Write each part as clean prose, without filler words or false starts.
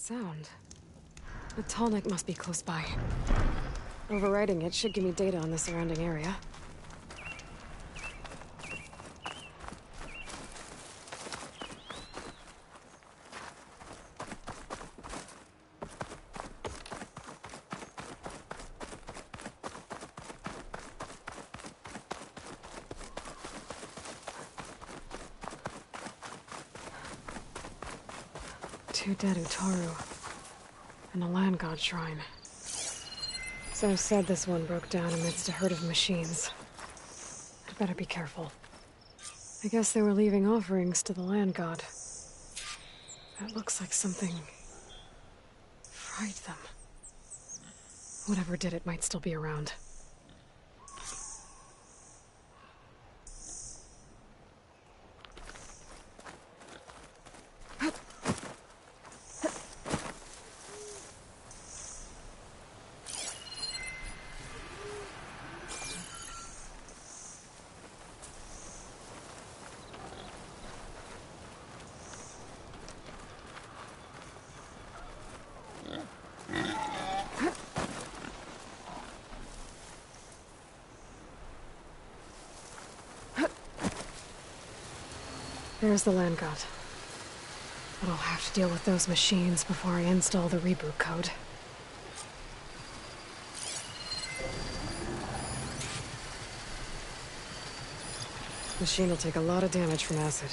Sound. The tallneck must be close by. Overriding it should give me data on the surrounding area. Two dead Utaru, and a land god shrine. So said this one broke down amidst a herd of machines. I'd better be careful. I guess they were leaving offerings to the land god. That looks like something fried them. Whatever did it might still be around. There's the land god. But I'll have to deal with those machines before I install the reboot code. Machine will take a lot of damage from acid.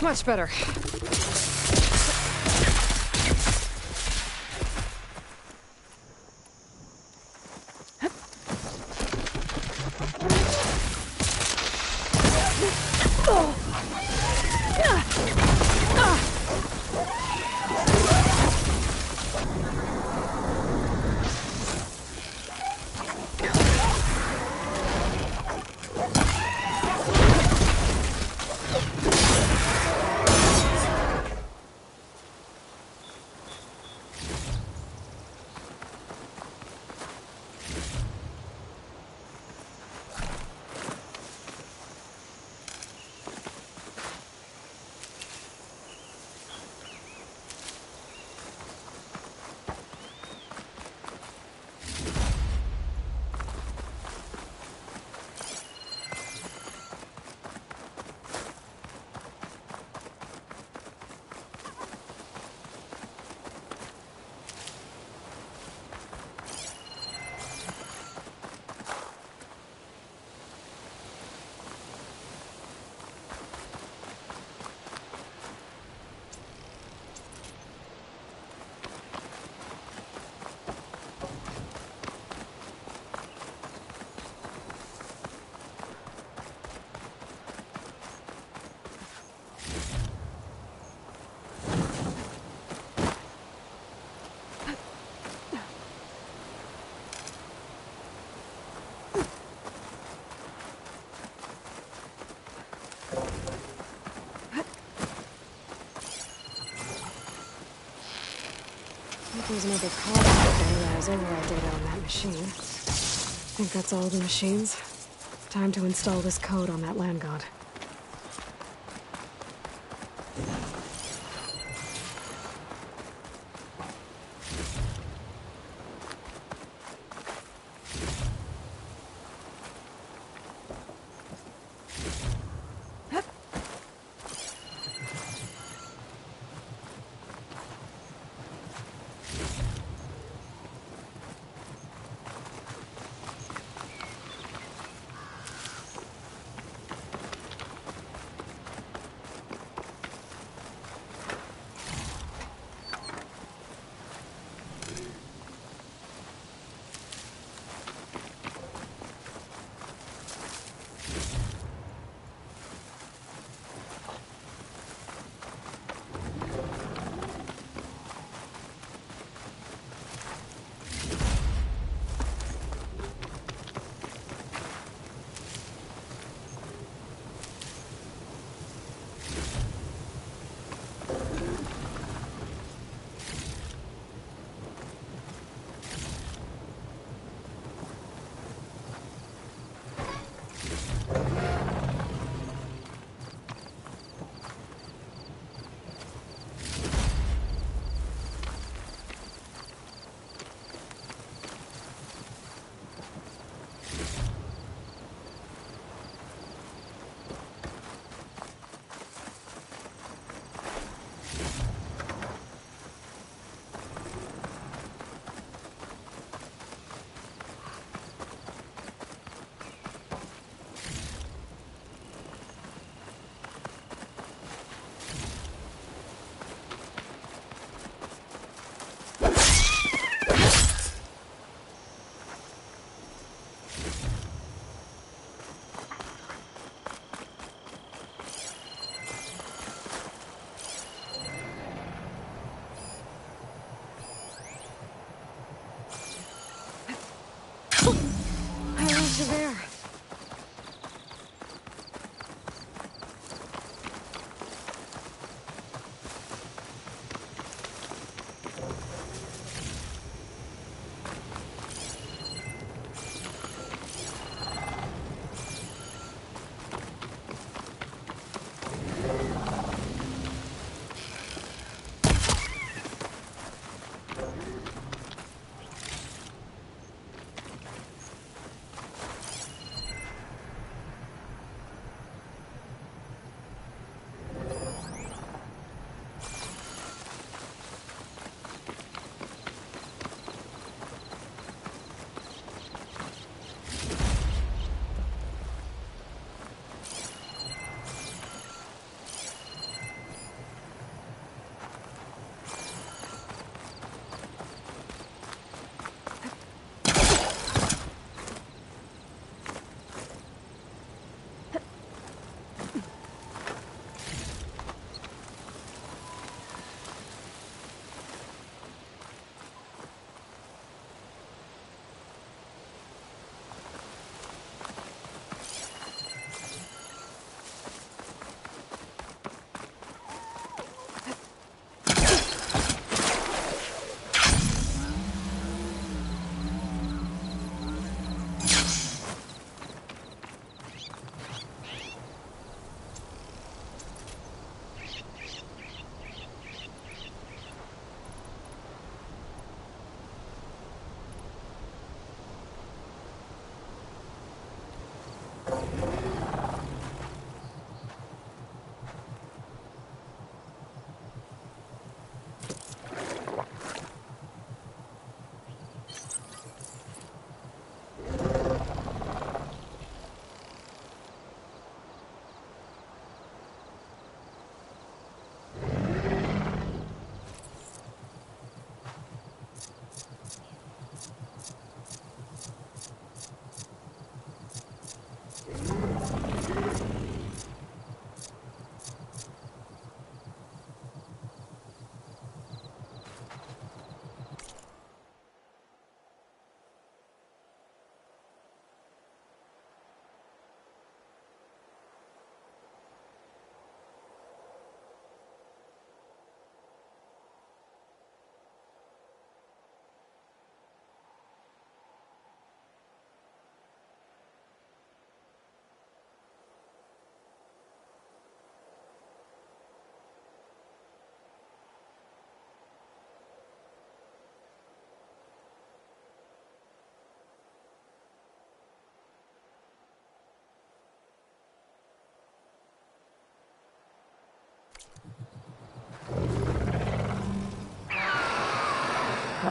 Much better. There's another card out there that has override data on that machine. I think that's all the machines. Time to install this code on that land god.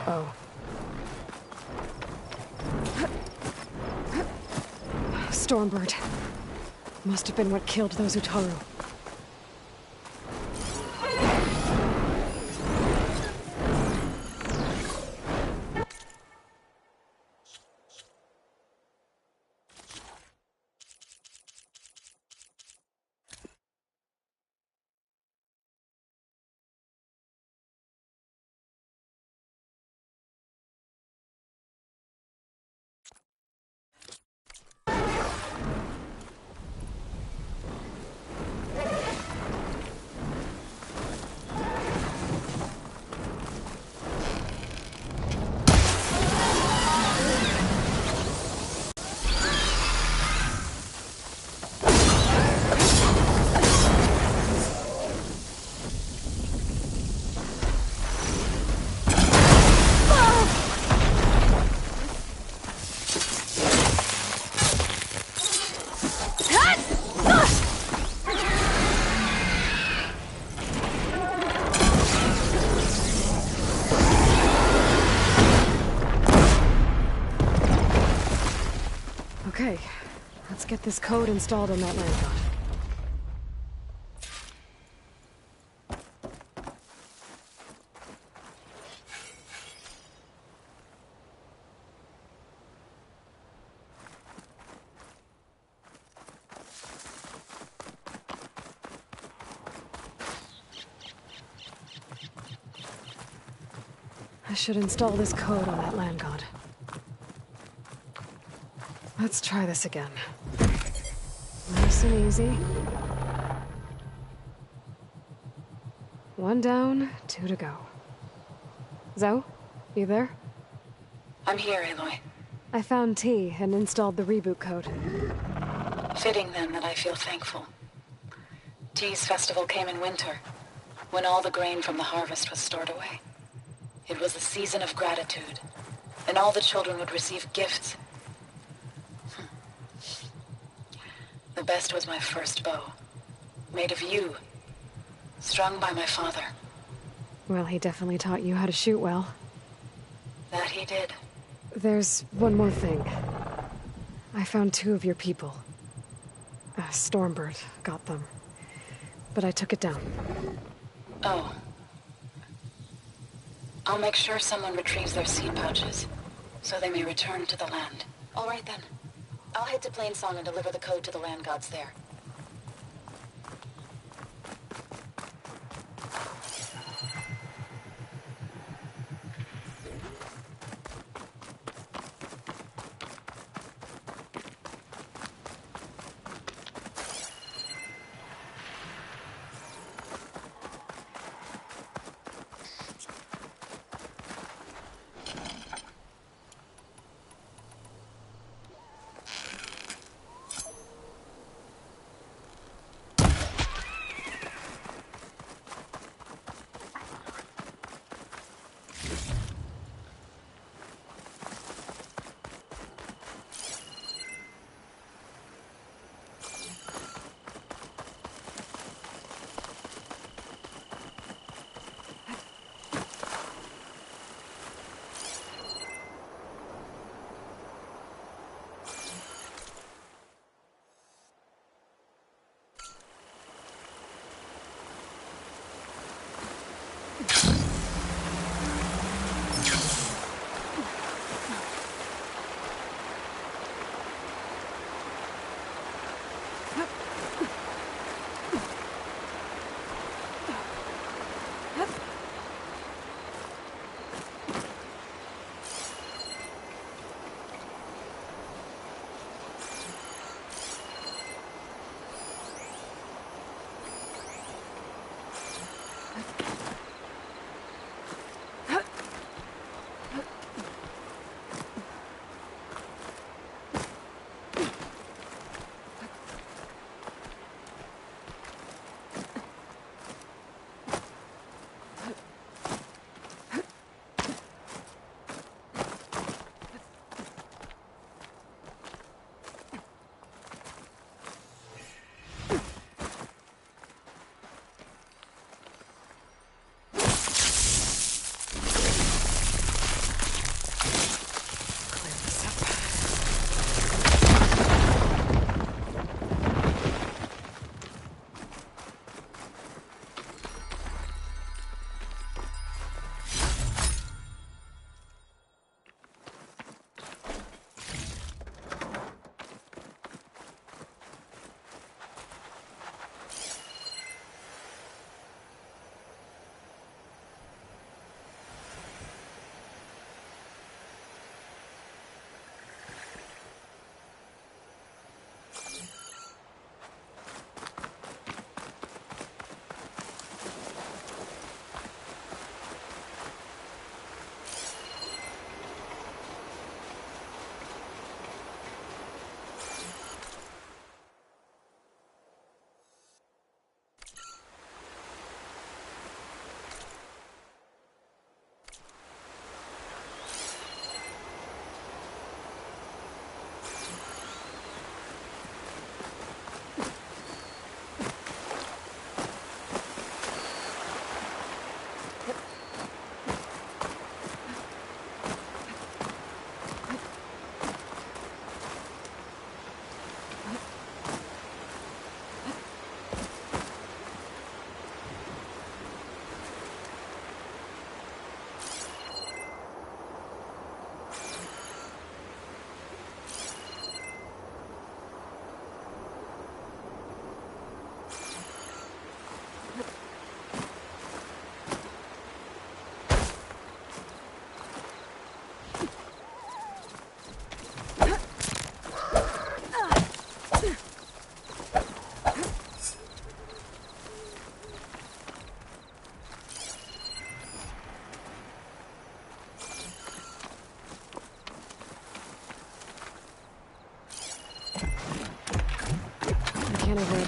Uh-oh. Stormbird. Must have been what killed those Utaru. Okay, let's get this code installed on that land god. I should install this code on that land god. Let's try this again. Nice and easy. 1 down, 2 to go. Zoe, you there? I'm here, Aloy. I found T and installed the reboot code. Fitting then that I feel thankful. T's festival came in winter, when all the grain from the harvest was stored away. It was a season of gratitude, and all the children would receive gifts. The best was my first bow, made of yew, strung by my father. Well, he definitely taught you how to shoot well. That he did. There's one more thing. I found 2 of your people. Stormbird got them. But I took it down. Oh. I'll make sure someone retrieves their seed pouches, so they may return to the land. All right then. I'll head to Plainsong and deliver the code to the land gods there.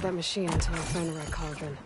save that machine until I find the right cauldron.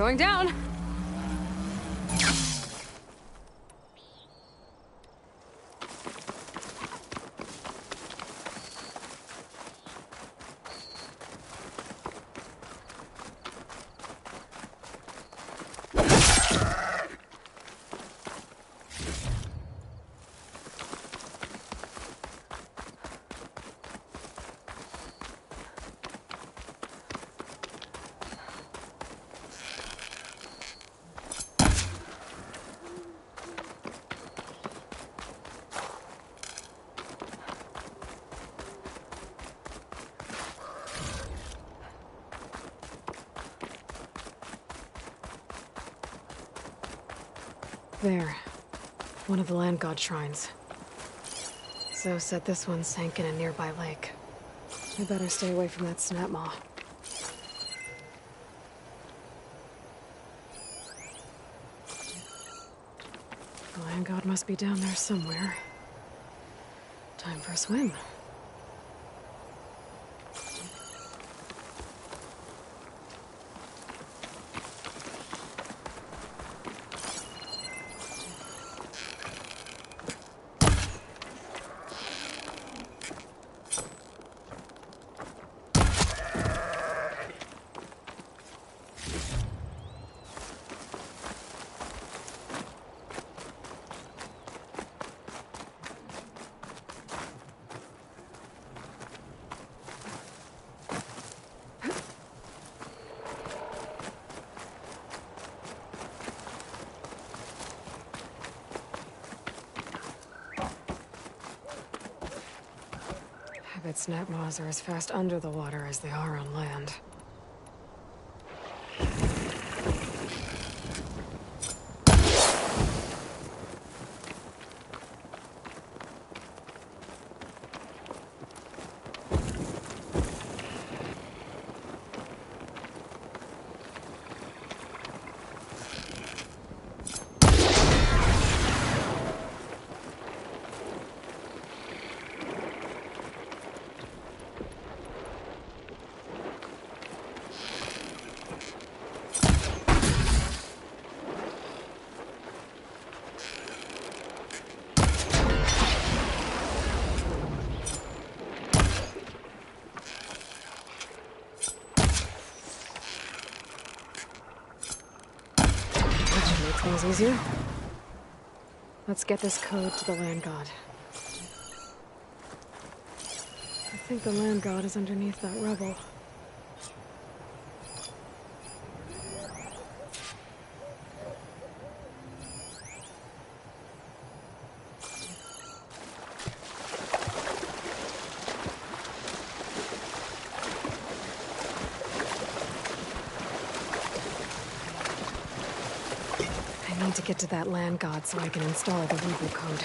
Going down! There. One of the land god shrines. So said this one sank in a nearby lake. We better stay away from that snap maw. The land god must be down there somewhere. Time for a swim. I bet snap maws are as fast under the water as they are on land. Things easier. Let's get this code to the land god. I think the land god is underneath that rubble. I need to get to that land god so I can install the reboot code.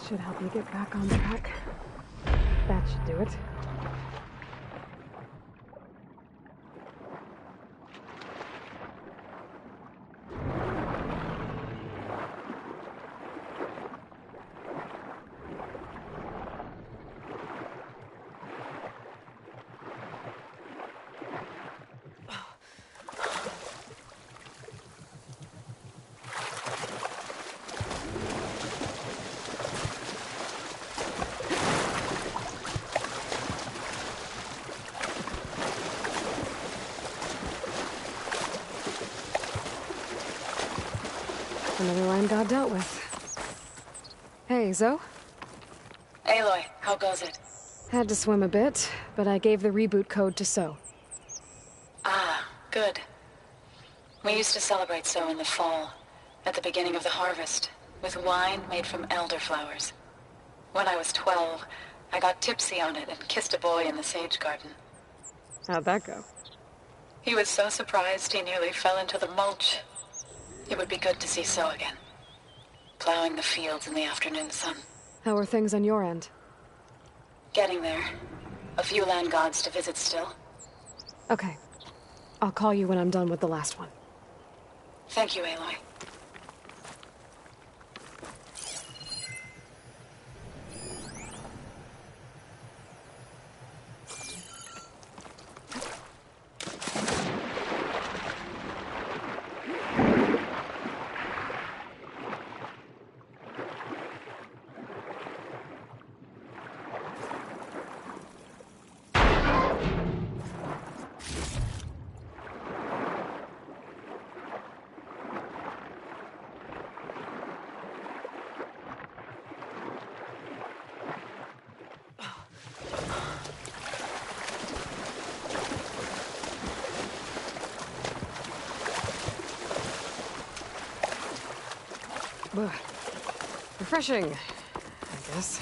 should help you get back on track. That should do it. Another land god dealt with. Hey, Zoe? Aloy, how goes it? Had to swim a bit, but I gave the reboot code to So. Ah, good. We used to celebrate So in the fall, at the beginning of the harvest, with wine made from elderflowers. When I was 12, I got tipsy on it and kissed a boy in the sage garden. How'd that go? He was so surprised he nearly fell into the mulch. It would be good to see So again. Plowing the fields in the afternoon sun. How are things on your end? Getting there. A few land gods to visit still. Okay. I'll call you when I'm done with the last one. Thank you, Aloy. Ugh. Refreshing, I guess.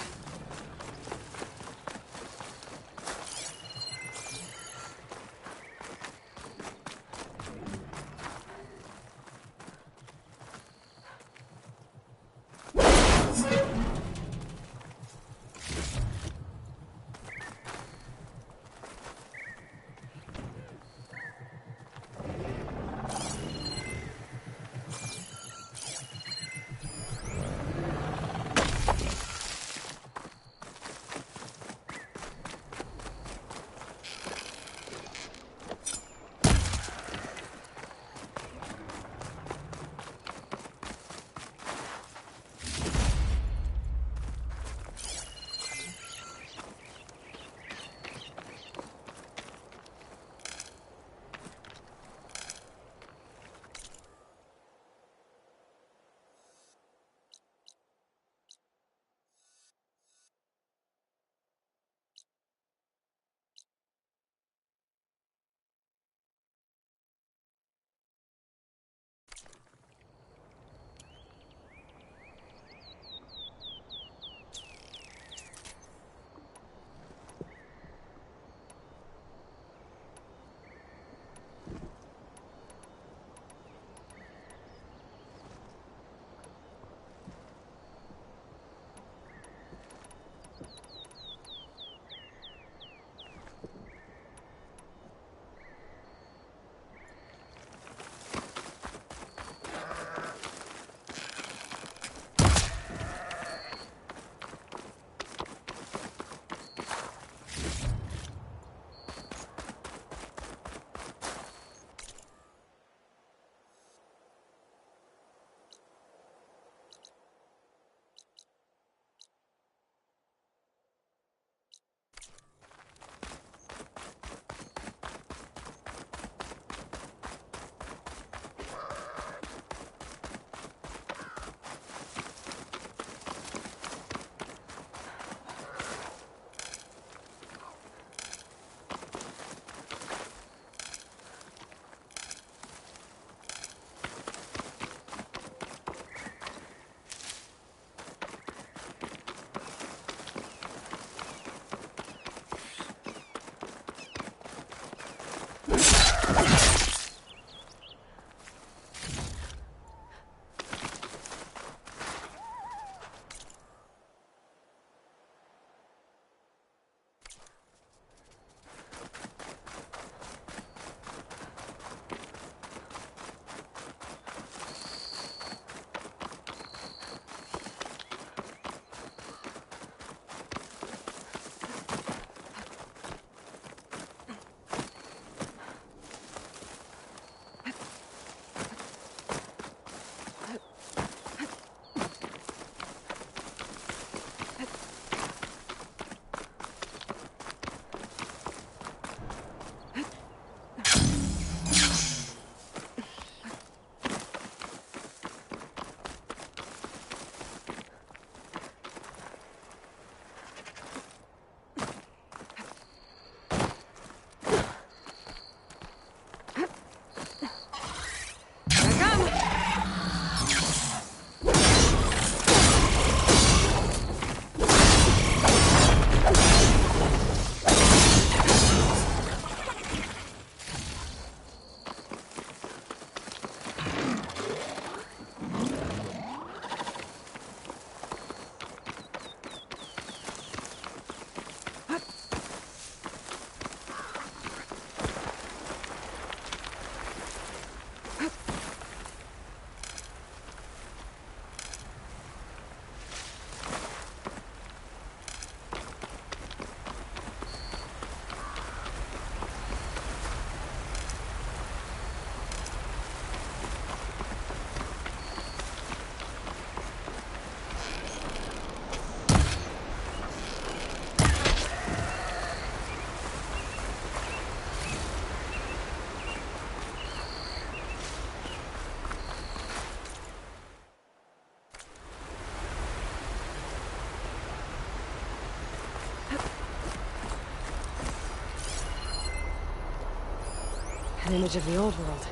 An image of the old world.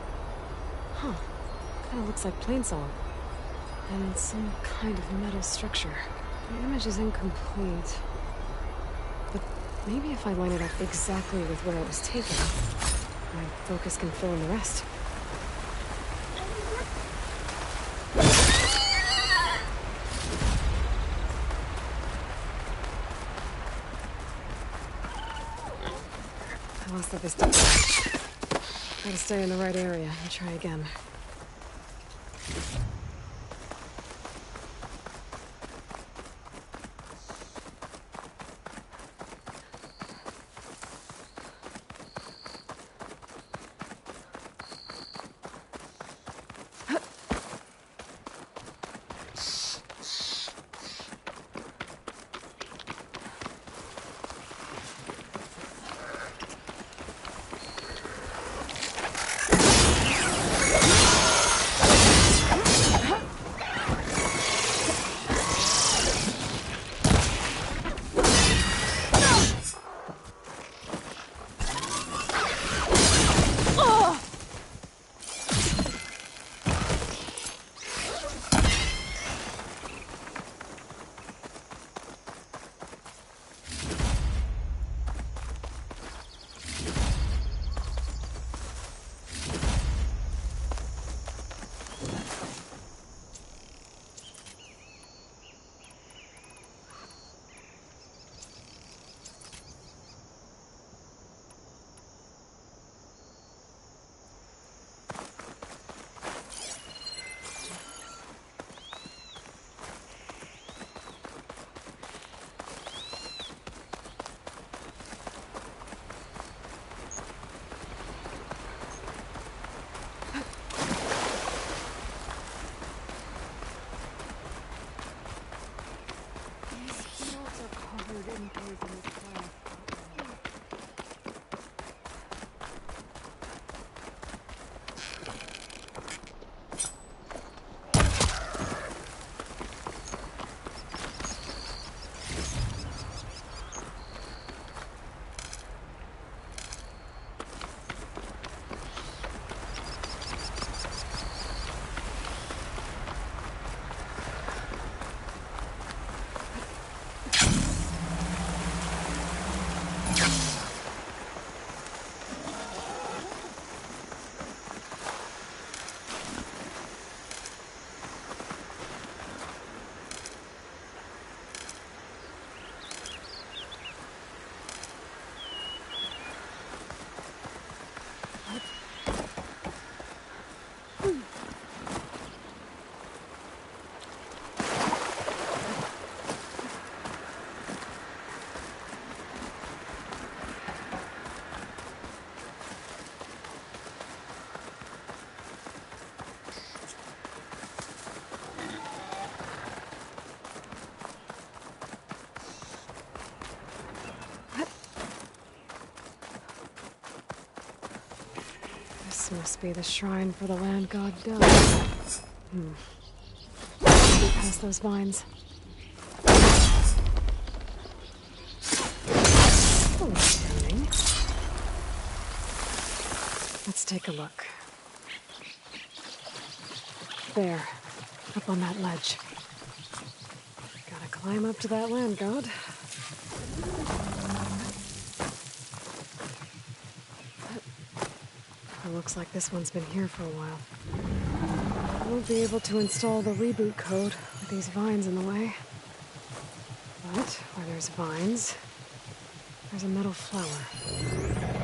Huh. Kinda looks like plainsong. And some kind of metal structure. The image is incomplete. But maybe if I line it up exactly with where it was taken, my focus can fill in the rest. I lost that this time. Gotta stay in the right area and try again. This must be the shrine for the land god Del. Past those vines. Oh, stunning. Let's take a look. There, up on that ledge. Gotta climb up to that land god. It looks like this one's been here for a while. I won't be able to install the reboot code with these vines in the way. But where there's vines, there's a metal flower.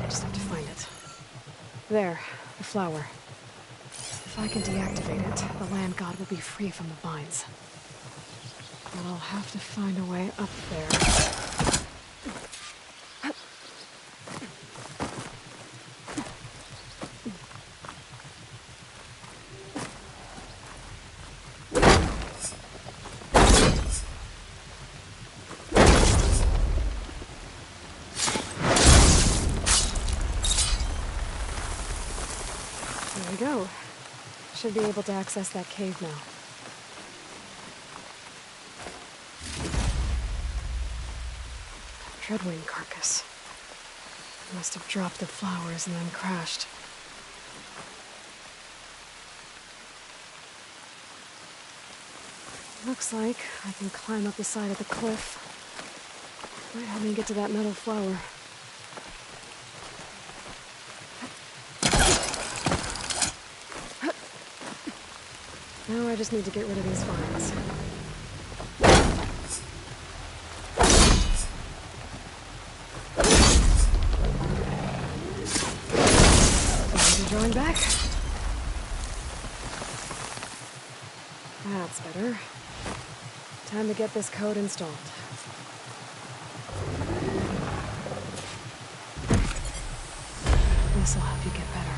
I just have to find it. There, the flower. If I can deactivate it, the land god will be free from the vines. But I'll have to find a way up there. There we go. Should be able to access that cave now. Dreadwing carcass. Must have dropped the flowers and then crashed. Looks like I can climb up the side of the cliff. Might help me get to that metal flower. Now I just need to get rid of these vines. Drawing back. That's better. Time to get this code installed. This'll help you get better.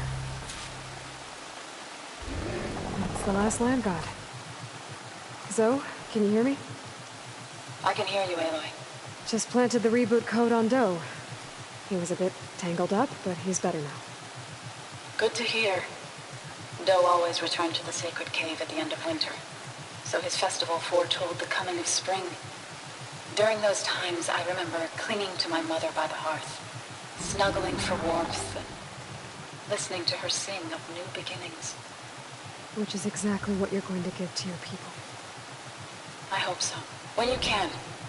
That's the last land god. Zo, can you hear me? I can hear you, Aloy. Just planted the reboot code on Doe. He was a bit tangled up, but he's better now. Good to hear. Doe always returned to the sacred cave at the end of winter, so his festival foretold the coming of spring. During those times, I remember clinging to my mother by the hearth, snuggling for warmth, and listening to her sing of new beginnings. Which is exactly what you're going to give to your people. I hope so. When you can,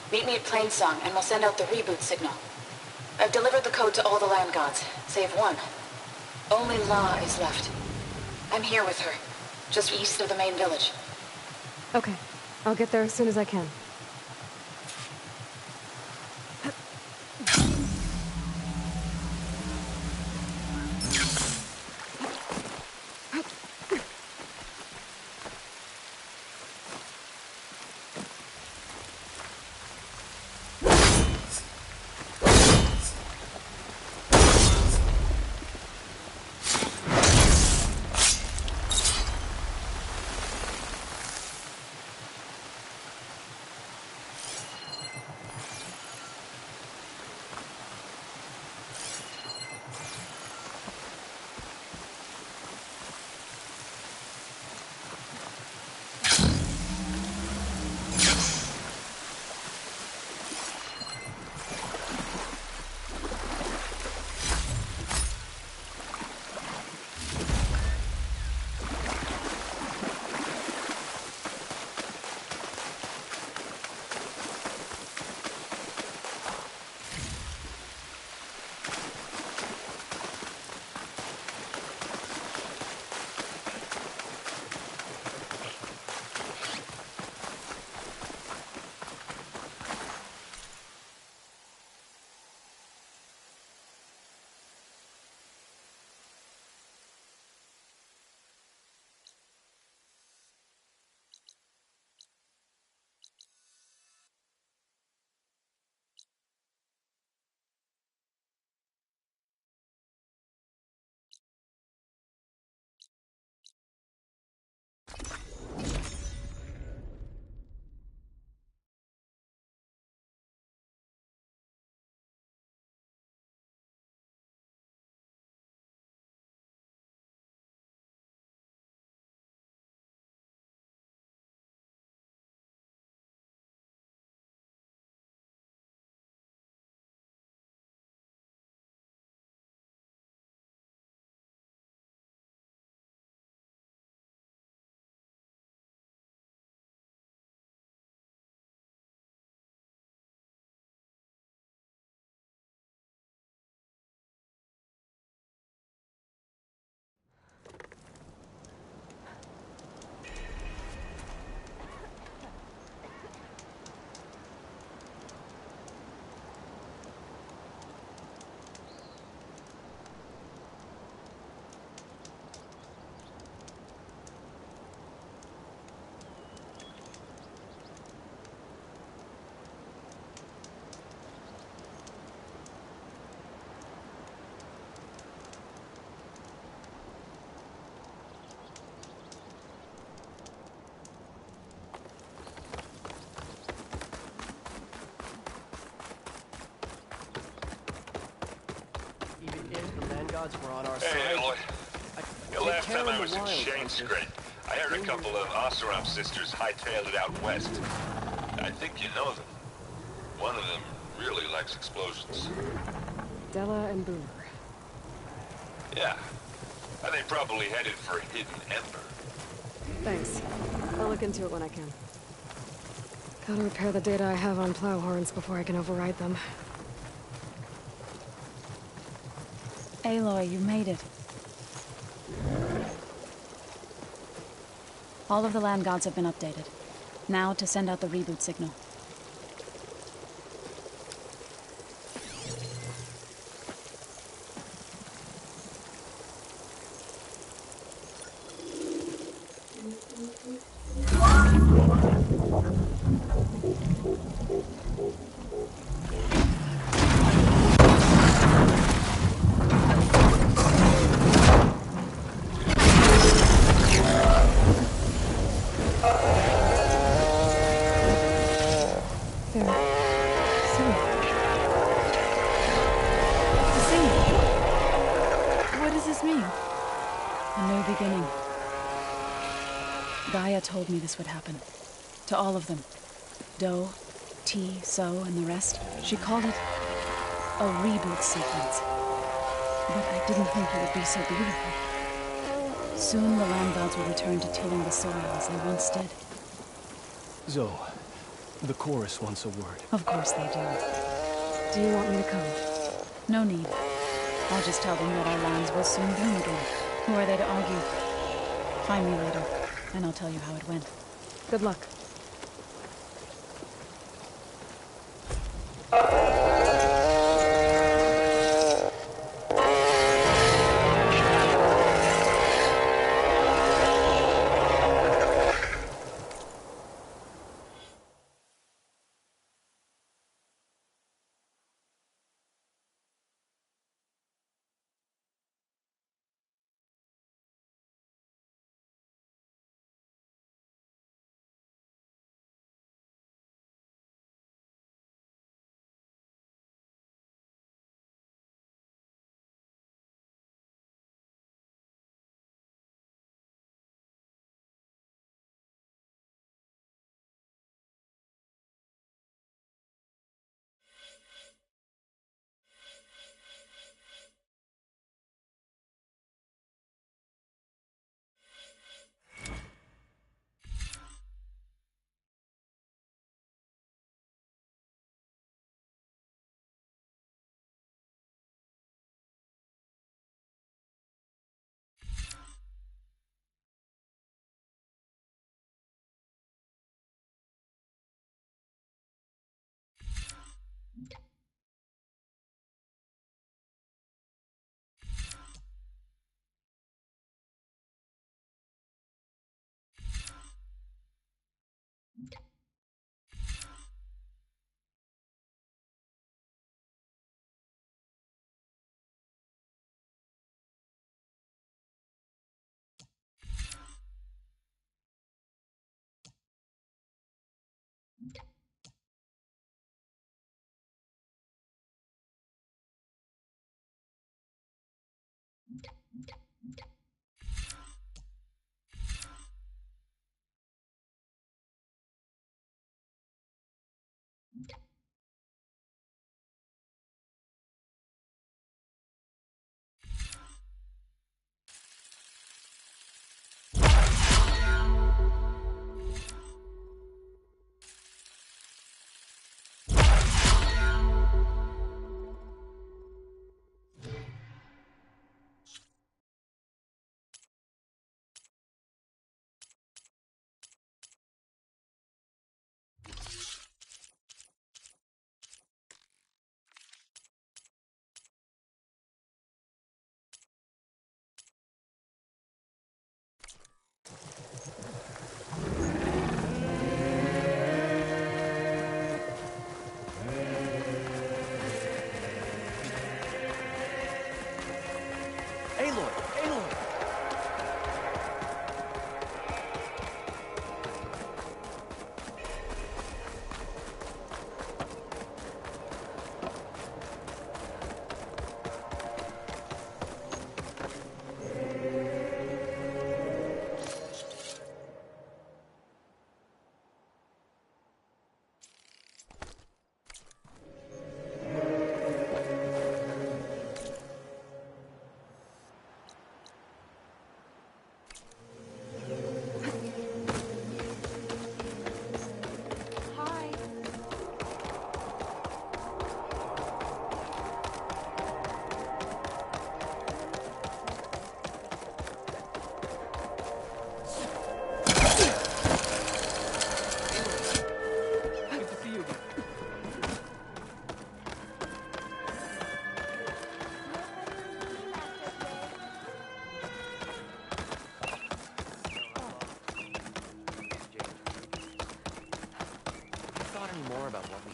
meet me at Plainsong, and we'll send out the reboot signal. I've delivered the code to all the land gods, save one. Only La is left. I'm here with her, just east of the main village. Okay. I'll get there as soon as I can. Gods were on our Hey, side. Aloy. The last time I was in Shane's Scrape, I heard a couple of Oseram sisters hightailed it out west. I think you know them. One of them really likes explosions. Della and Boomer. Yeah. And they probably headed for Hidden Ember. Thanks. I'll look into it when I can. Gotta repair the data I have on plow horns before I can override them. Aloy, you made it. All of the land gods have been updated. Now to send out the reboot signal. Gaia told me this would happen. To all of them. Do, T, So, and the rest. She called it a reboot sequence. But I didn't think it would be so beautiful. Soon the land gods will return to tilling the soil as they once did. Zoe, the chorus wants a word. Of course they do. Do you want me to come? No need. I'll just tell them that our lands will soon bloom again. Who are they to argue? Find me later, and I'll tell you how it went. Good luck.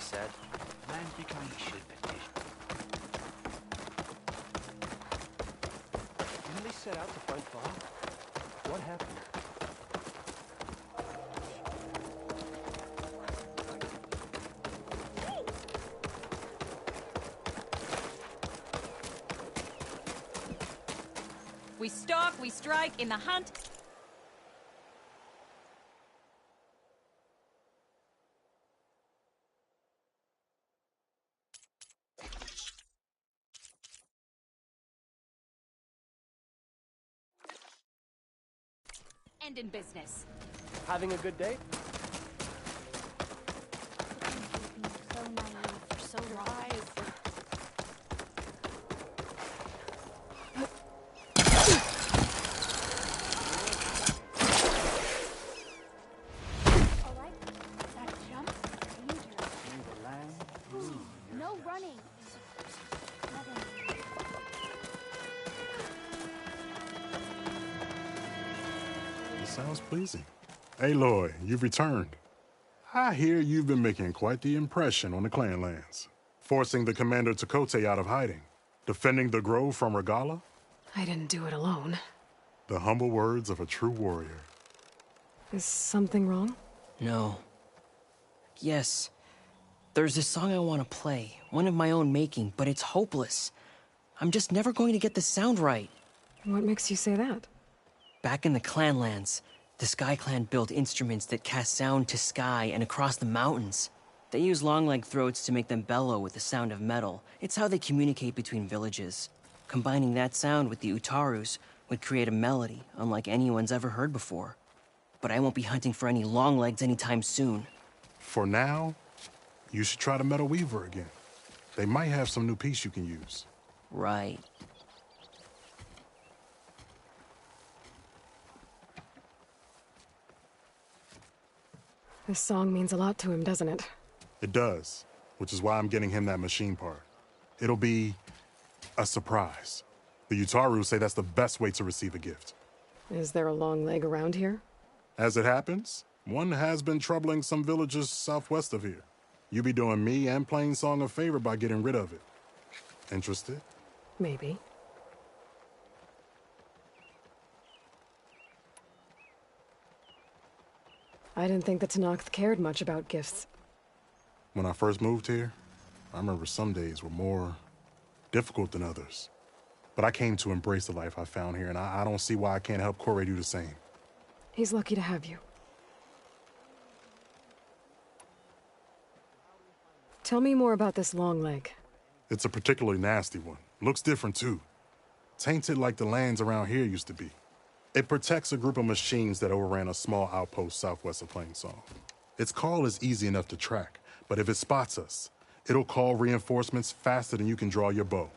said. Man's becoming should petition. Didn't they set out to fight Bob? What happened? We stalk, we strike, in the hunt. And in business. Having a good day? So naive for so long. Alright, that jump's dangerous. No running. Nothing. It sounds pleasing. Aloy, you've returned. I hear you've been making quite the impression on the clan lands. Forcing the Commander Takote out of hiding. Defending the Grove from Regala. I didn't do it alone. The humble words of a true warrior. Is something wrong? No. Yes. There's this song I want to play, one of my own making, but it's hopeless. I'm just never going to get the sound right. What makes you say that? Back in the Clanlands, the Sky Clan built instruments that cast sound to sky and across the mountains. They use long-leg throats to make them bellow with the sound of metal. It's how they communicate between villages. Combining that sound with the Utarus would create a melody unlike anyone's ever heard before. But I won't be hunting for any longlegs anytime soon. For now, you should try the Metal Weaver again. They might have some new piece you can use. Right. This song means a lot to him, doesn't it? It does, which is why I'm getting him that machine part. It'll be a surprise. The Utaru say that's the best way to receive a gift. Is there a long leg around here? As it happens, one has been troubling some villages southwest of here. You be doing me and Plainsong a favor by getting rid of it. Interested? Maybe. I didn't think the Tenakth cared much about gifts. When I first moved here, I remember some days were more difficult than others. But I came to embrace the life I found here, and I don't see why I can't help Corey do the same. He's lucky to have you. Tell me more about this long leg. It's a particularly nasty one. Looks different, too. Tainted like the lands around here used to be. It protects a group of machines that overran a small outpost southwest of Plainsong. Its call is easy enough to track, but if it spots us, it'll call reinforcements faster than you can draw your bow.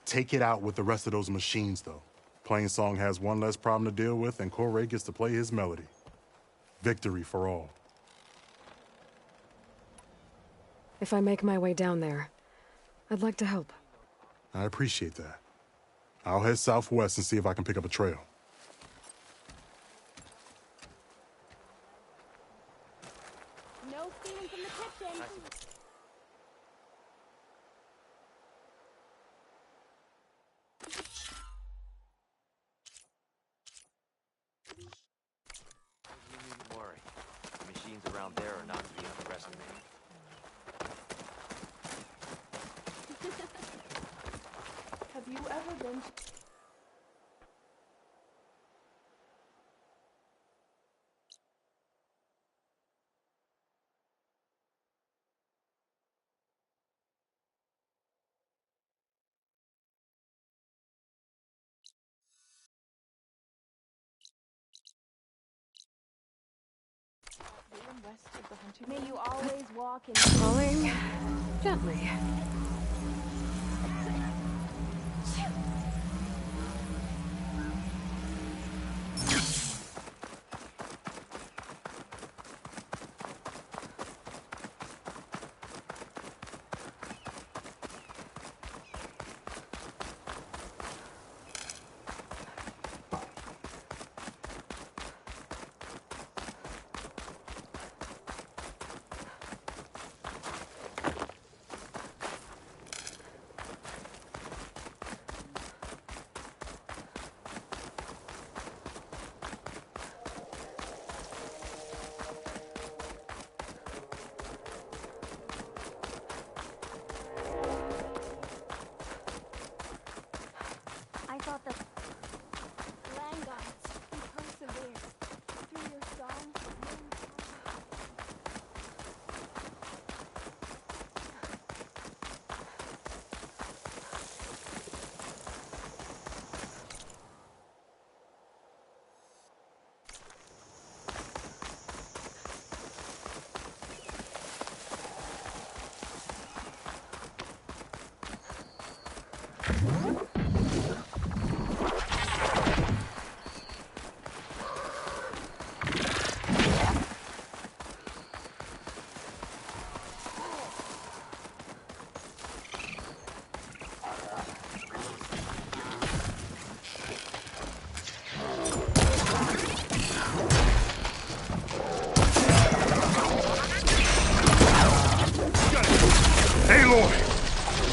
Take it out with the rest of those machines, though. Plainsong has one less problem to deal with, and Corey gets to play his melody. Victory for all. If I make my way down there, I'd like to help. I appreciate that. I'll head southwest and see if I can pick up a trail. No stealing from the kitchen. You needn't worry. The machines around there are not to be underestimated. Have you ever been to... May you always walk in... Falling gently.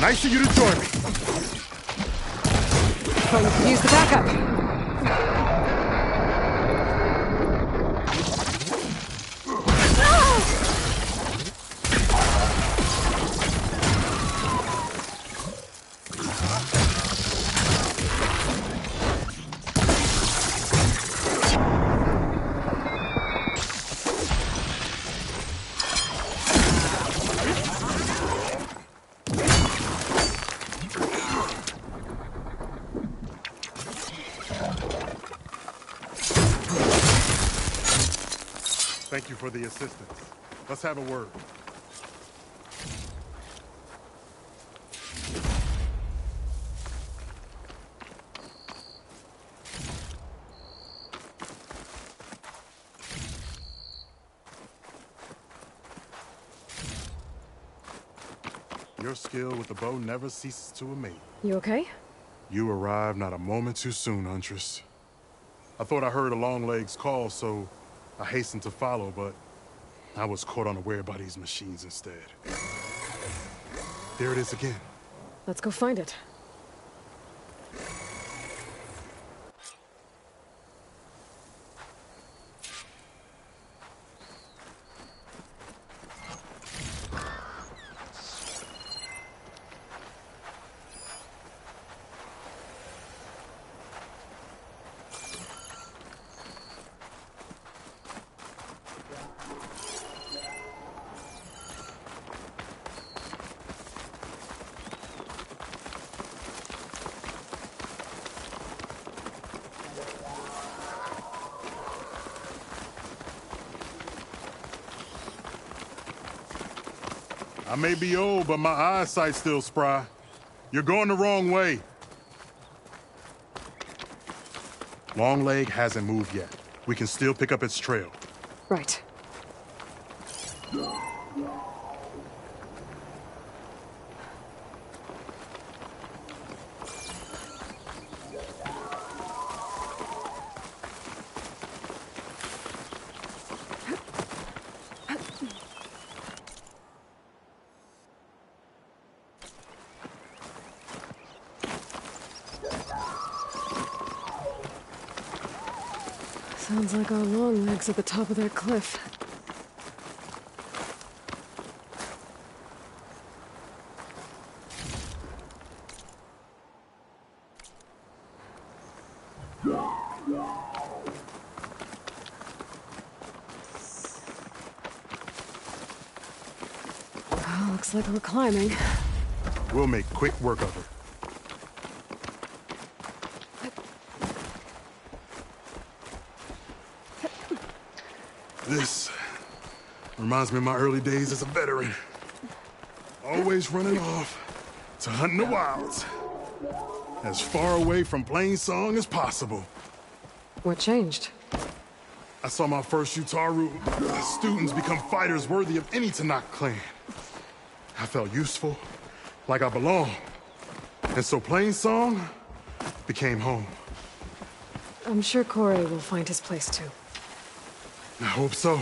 Nice of you to join me. Oh, you could use the backup. Thank you for the assistance. Let's have a word. Your skill with the bow never ceases to amaze. You okay? You arrived not a moment too soon, Huntress. I thought I heard a Longleg's call, so I hastened to follow, but I was caught unaware by these machines instead. There it is again. Let's go find it. I may be old, but my eyesight's still spry. You're going the wrong way. Longleg hasn't moved yet. We can still pick up its trail. Right. Sounds like our long legs at the top of that cliff. Well, looks like we're climbing. We'll make quick work of it. This reminds me of my early days as a veteran. Always running off to hunt in the wilds. As far away from plain song as possible. What changed? I saw my first Utaru students become fighters worthy of any Tanakh clan. I felt useful, like I belonged. And so plain song became home. I'm sure Corey will find his place too. I hope so.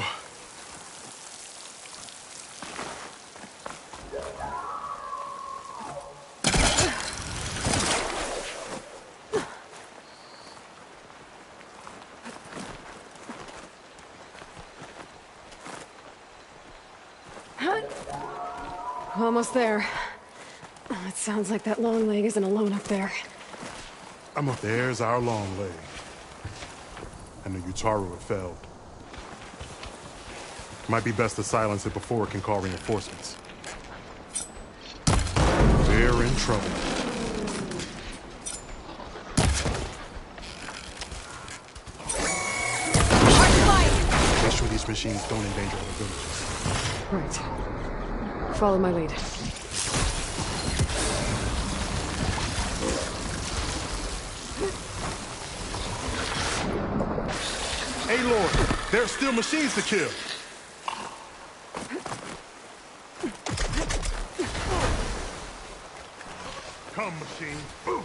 Almost there. It sounds like that long leg isn't alone up there. I'm up there's our long leg. And the Utaru have failed. Might be best to silence it before it can call reinforcements. We're in trouble. Make sure these machines don't endanger other villages. Right. Follow my lead. Hey, Lord, there are still machines to kill. Come, machine. Boom.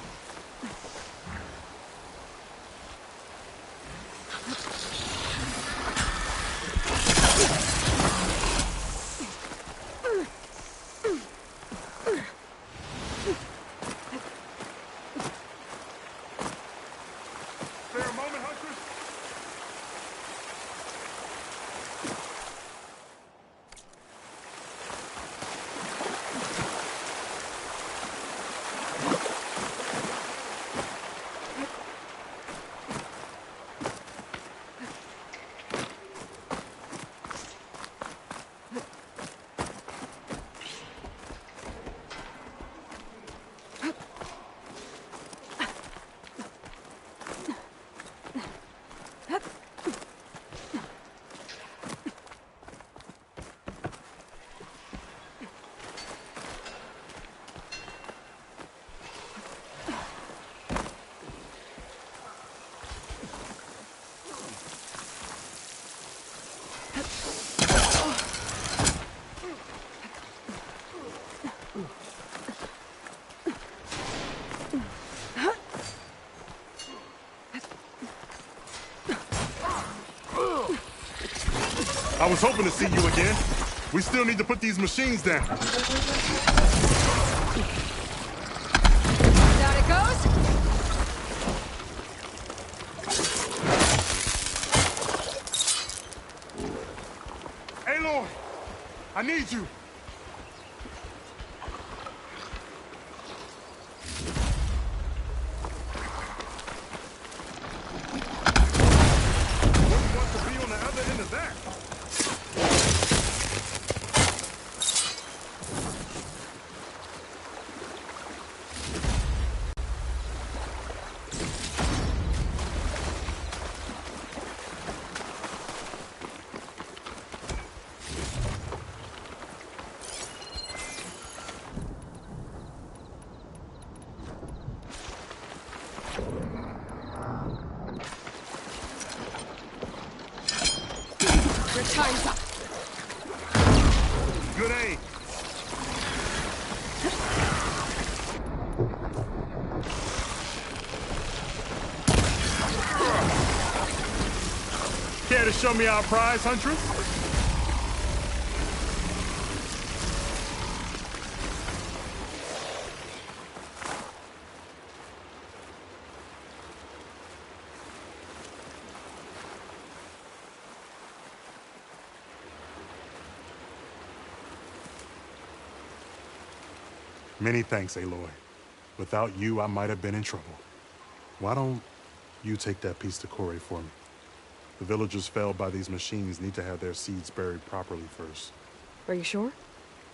I was hoping to see you again. We still need to put these machines down. Down it goes. Aloy, I need you. Wouldn't want to be on the other end of that. Your time's up. Good aim. Care to show me our prize, Huntress? Many thanks, Aloy. Without you, I might have been in trouble. Why don't you take that piece to Corey for me? The villagers felled by these machines need to have their seeds buried properly first. Are you sure?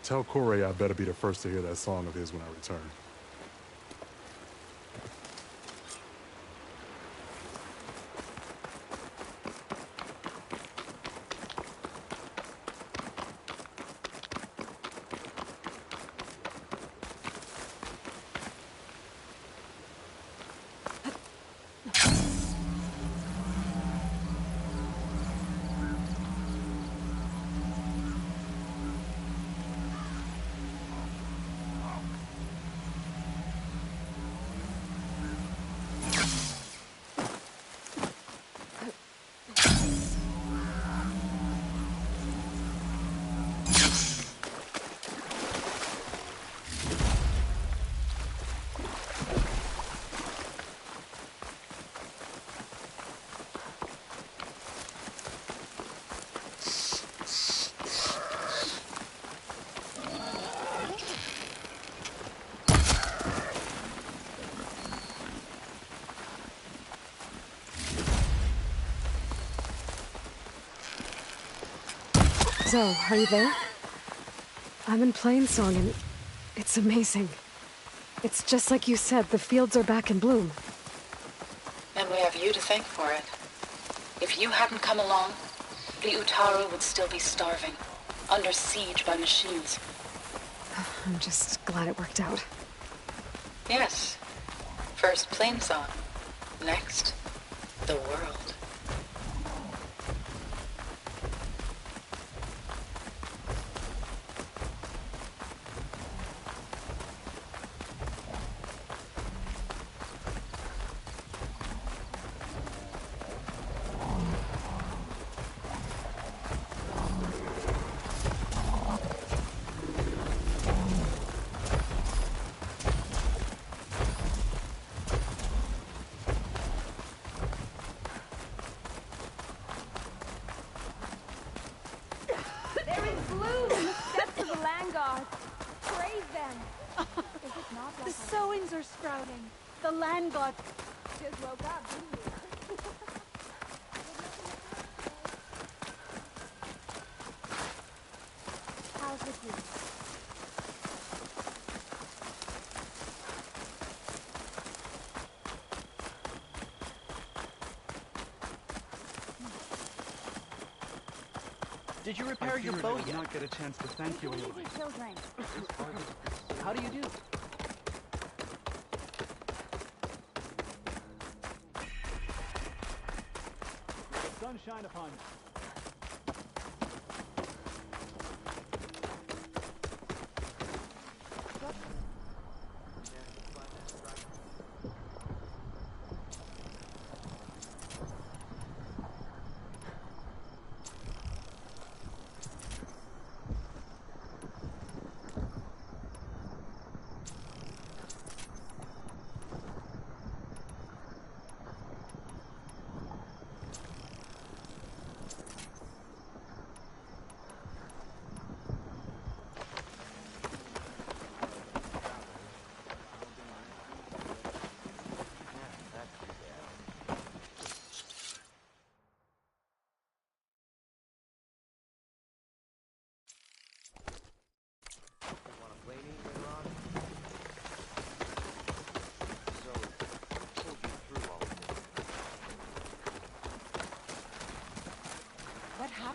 Tell Corey I better be the first to hear that song of his when I return. So, are you there? I'm in Plainsong and it's amazing. It's just like you said, the fields are back in bloom. And we have you to thank for it. If you hadn't come along, the Utaru would still be starving, under siege by machines. I'm just glad it worked out. Yes. First Plainsong. Next, the world. There is bloom in the steps of the land gods. Praise them. Is it not like The sowings are sprouting. The land god. just woke up, didn't you? How's with you? Did you repair your bow I did yet? not get a chance to thank you, Aloy. Children. How do you do? Sunshine upon you.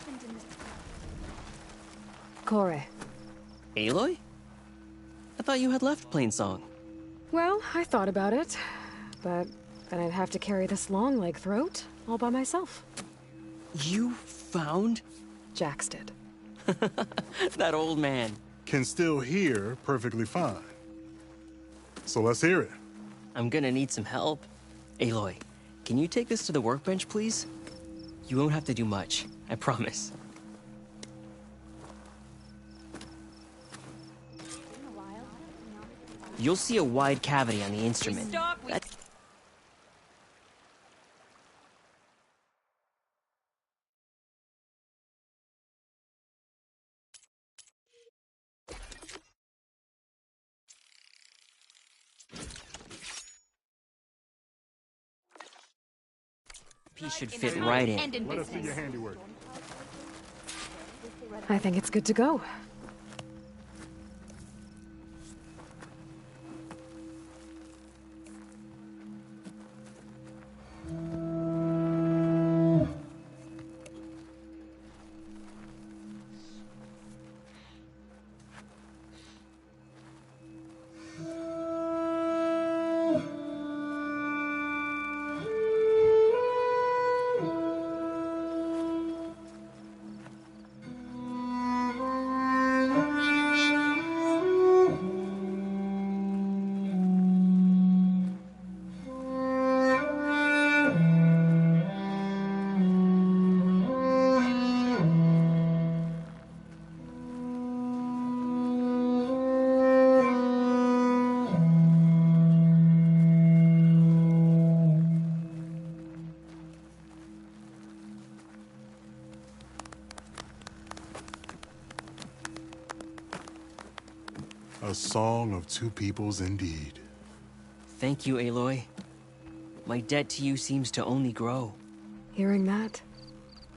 happened in this town? Kore. Aloy? I thought you had left Plainsong. Well, I thought about it, but then I'd have to carry this long leg throat all by myself. You found? Jax did. That old man. Can still hear perfectly fine. So let's hear it. I'm gonna need some help. Aloy, can you take this to the workbench, please? You won't have to do much, I promise. You'll see a wide cavity on the instrument. That- piece should fit right in. Let us see your handiwork. I think it's good to go. A song of two peoples indeed. Thank you, Aloy. My debt to you seems to only grow. Hearing that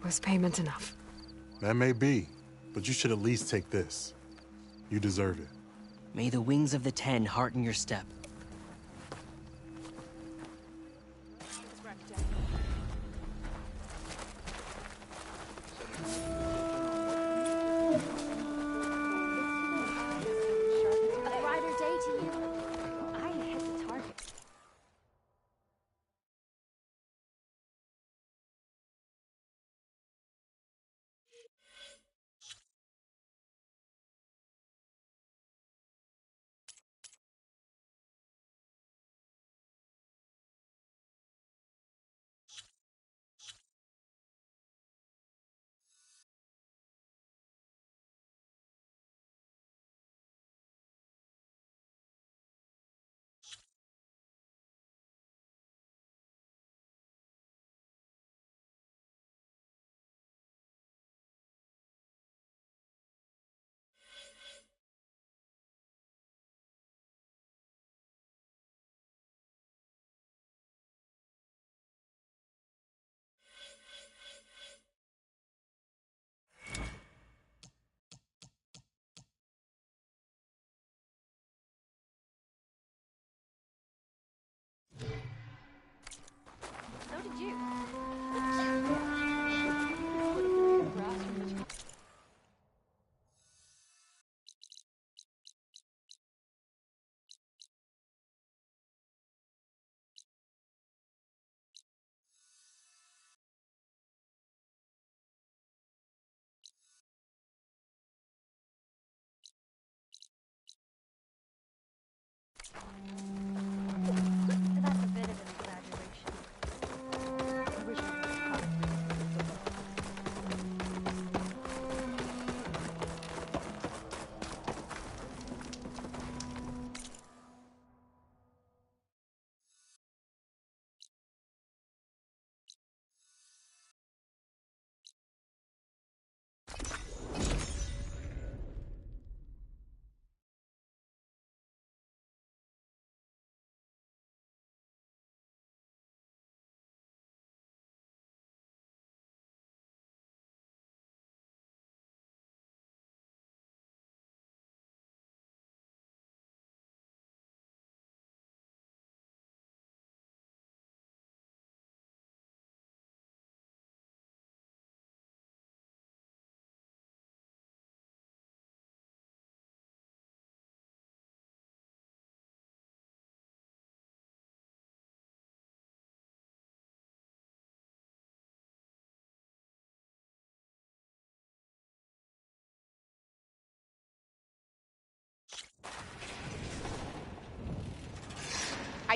was payment enough. That may be, but you should at least take this. You deserve it. May the wings of the Ten hearten your step. A brighter day to you. I hit the target. So did you.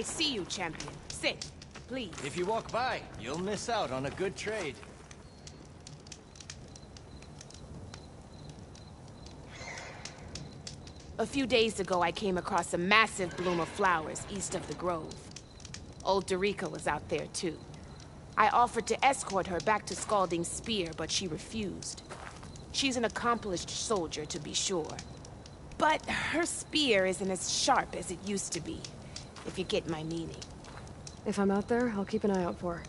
I see you, champion. Sit, please. If you walk by, you'll miss out on a good trade. A few days ago, I came across a massive bloom of flowers east of the grove. Old Dorica was out there, too. I offered to escort her back to Scalding's Spear, but she refused. She's an accomplished soldier, to be sure. But her spear isn't as sharp as it used to be, if you get my meaning. If I'm out there, I'll keep an eye out for her.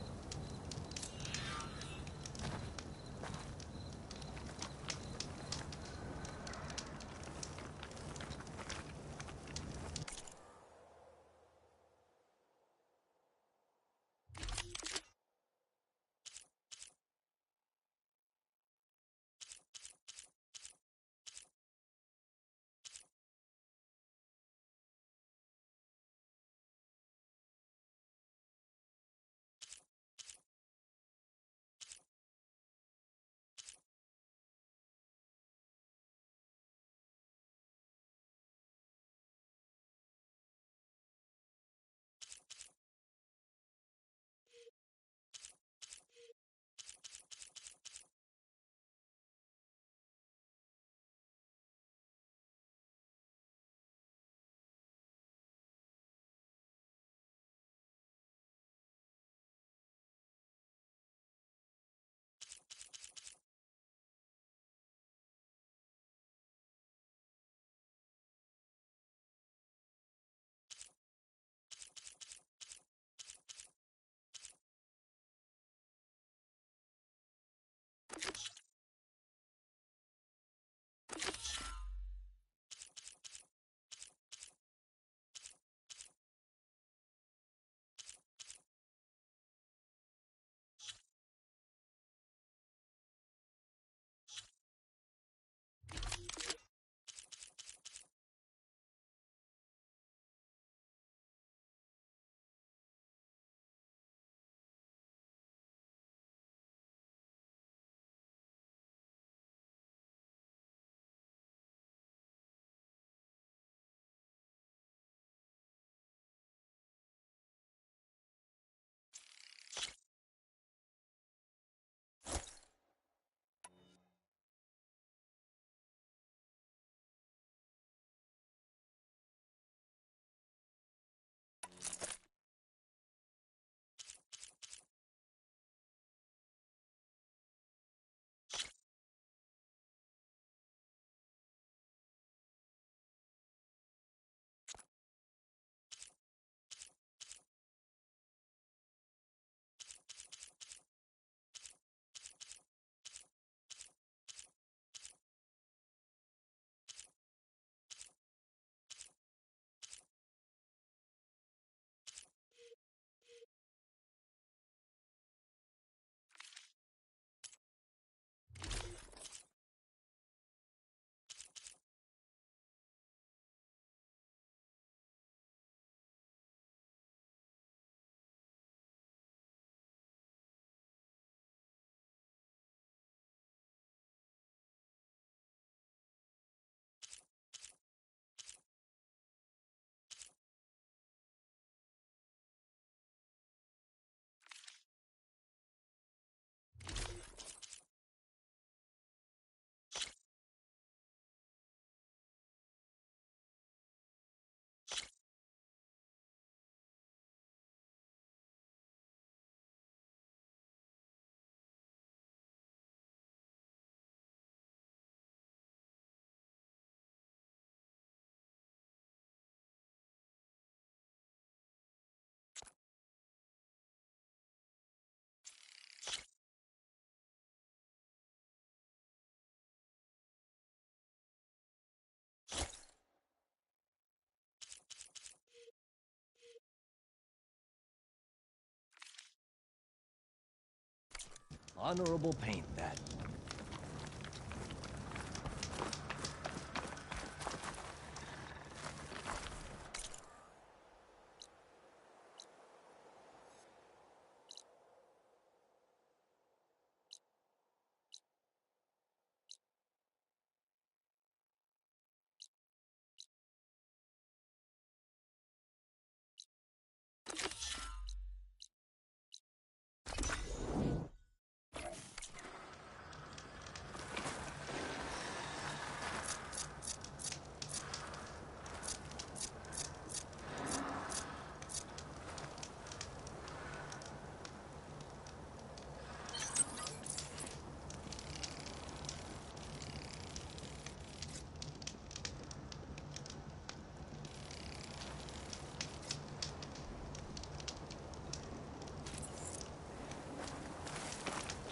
Honorable paint, that.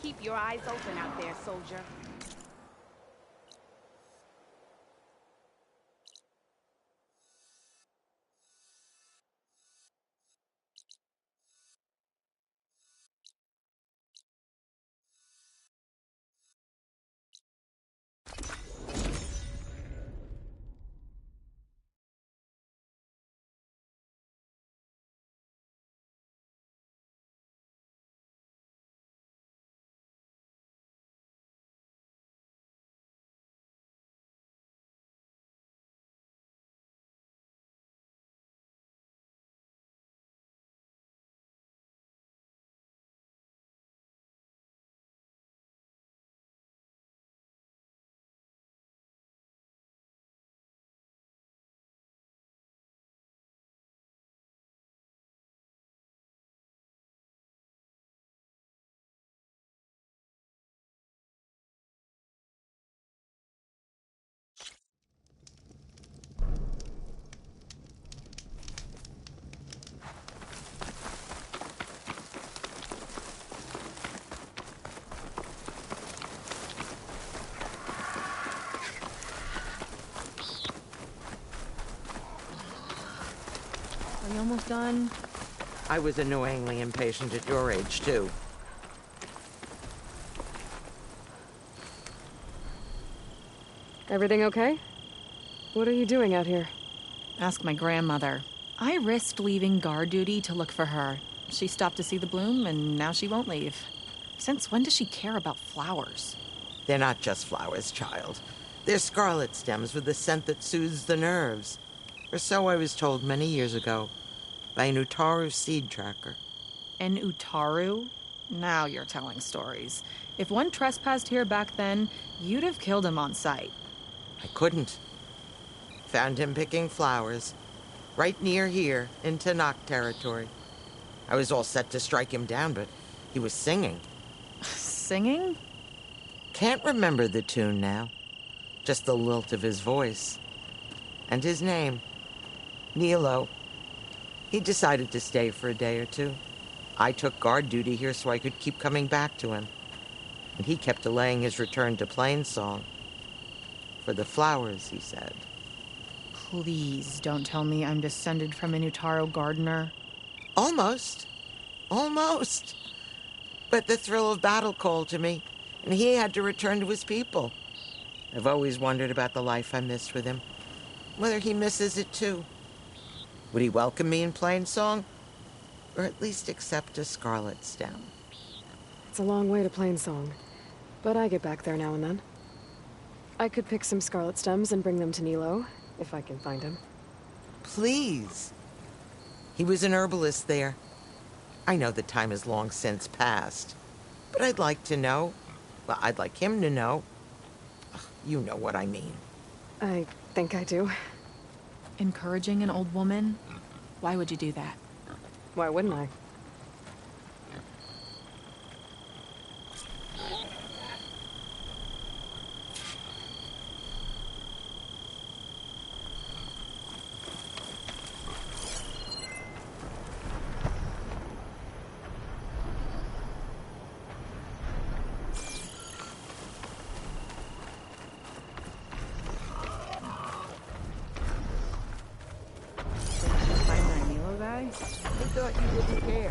Keep your eyes open out there, soldier. Are you almost done? I was annoyingly impatient at your age, too. Everything okay? What are you doing out here? Ask my grandmother. I risked leaving guard duty to look for her. She stopped to see the bloom, and now she won't leave. Since when does she care about flowers? They're not just flowers, child. They're scarlet stems with a scent that soothes the nerves. Or so I was told many years ago by an Utaru seed tracker. An Utaru? Now you're telling stories. If one trespassed here back then, you'd have killed him on sight. I couldn't. Found him picking flowers, right near here, in Tanakh territory. I was all set to strike him down, but he was singing. Singing? Can't remember the tune now. Just the lilt of his voice. And his name. Nilo. He decided to stay for a day or two. I took guard duty here so I could keep coming back to him. And he kept delaying his return to Plainsong. For the flowers, he said. Please don't tell me I'm descended from an Utaru gardener. Almost. Almost. But the thrill of battle called to me, and he had to return to his people. I've always wondered about the life I missed with him. Whether he misses it too. Would he welcome me in Plainsong? Or at least accept a scarlet stem? It's a long way to Plainsong, but I get back there now and then. I could pick some scarlet stems and bring them to Nilo, if I can find him. Please. He was an herbalist there. I know the time has long since passed, but I'd like to know. Well, I'd like him to know. You know what I mean. I think I do. Encouraging an old woman? Why would you do that? Why wouldn't I? I thought you didn't care.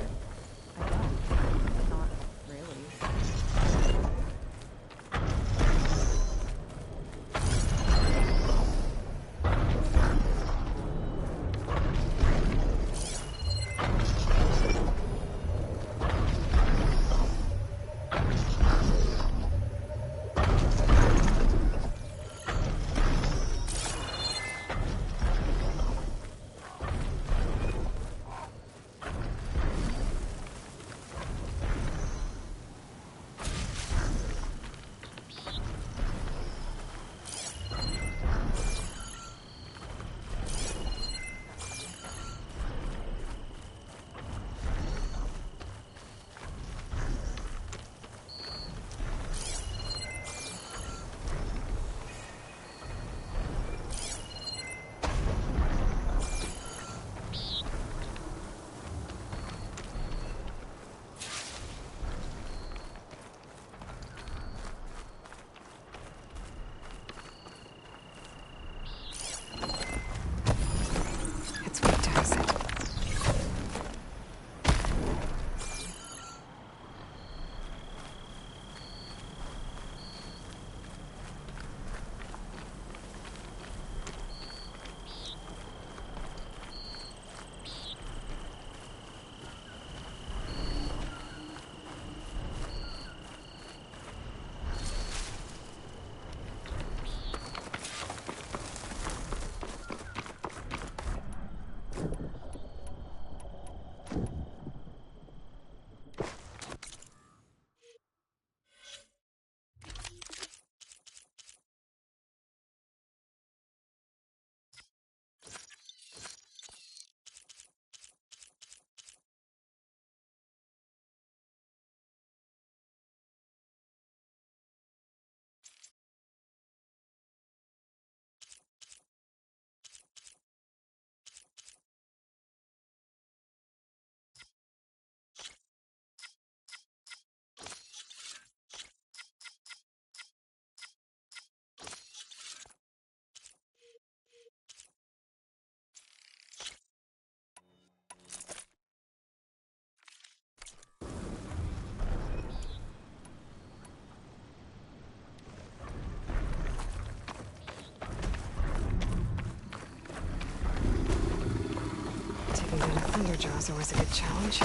Thunderjaw's always a good challenge.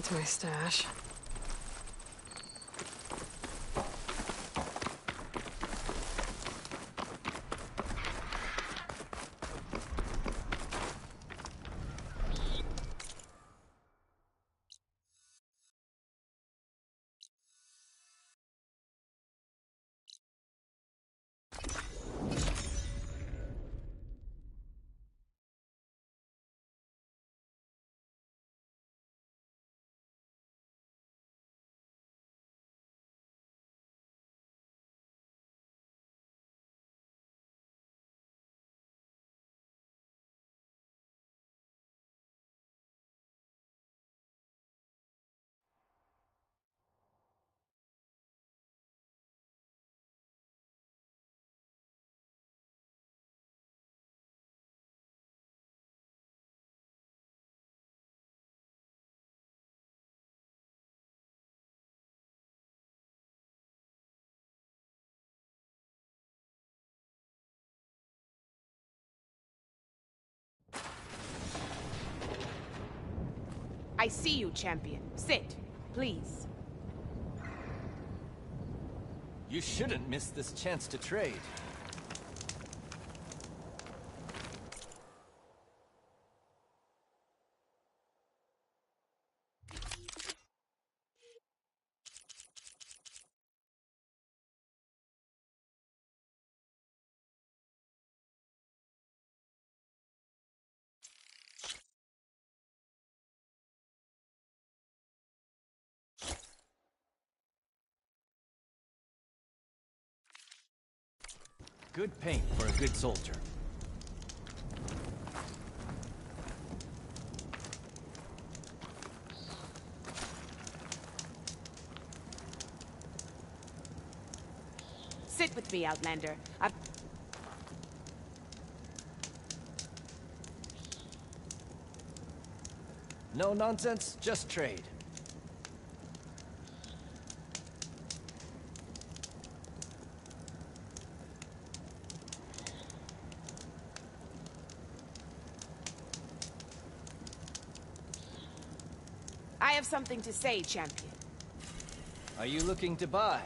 To my stash. I see you, champion. Sit, please. You shouldn't miss this chance to trade. Good paint for a good soldier. Sit with me, Outlander. No nonsense, just trade. I have something to say, champion. Are you looking to buy?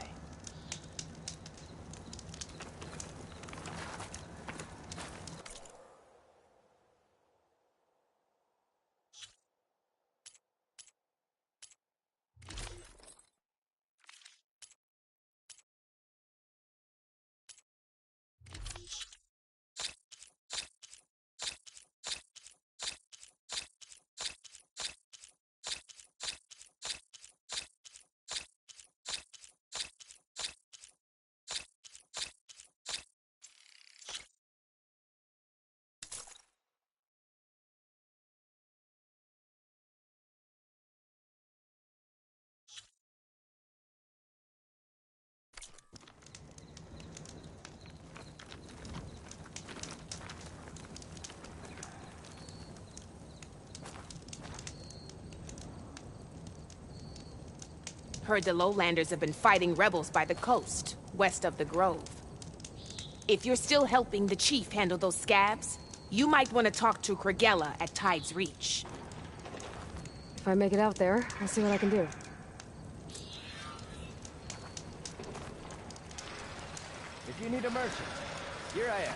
Heard the lowlanders have been fighting rebels by the coast, west of the Grove. If you're still helping the chief handle those scabs, you might want to talk to Kragella at Tide's Reach. If I make it out there, I'll see what I can do. If you need a merchant, here I am.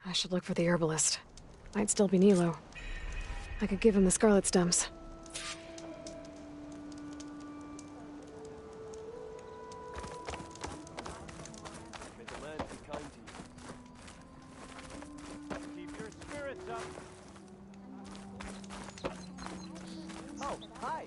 I should look for the herbalist. Might still be Nilo. I could give him the scarlet stems. May the land be kind to you. Keep your spirits up. Oh, hi.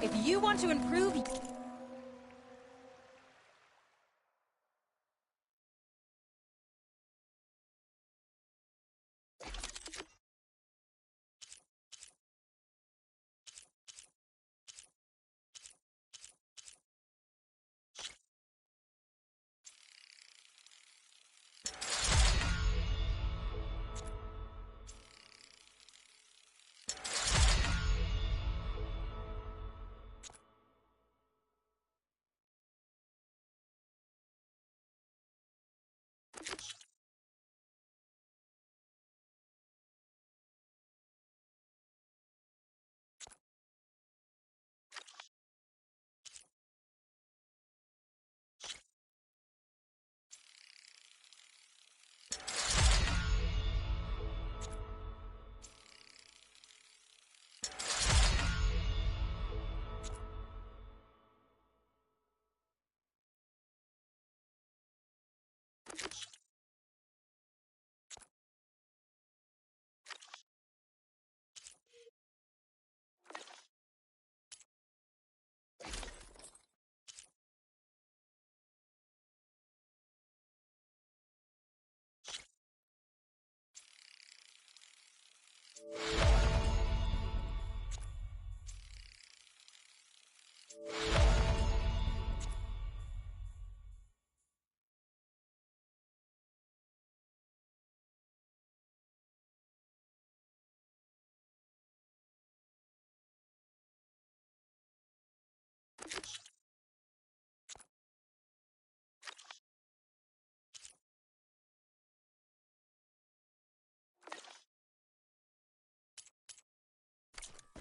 If you want to improve...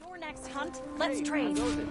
Your next hunt? Let's Hey, trade. how's it?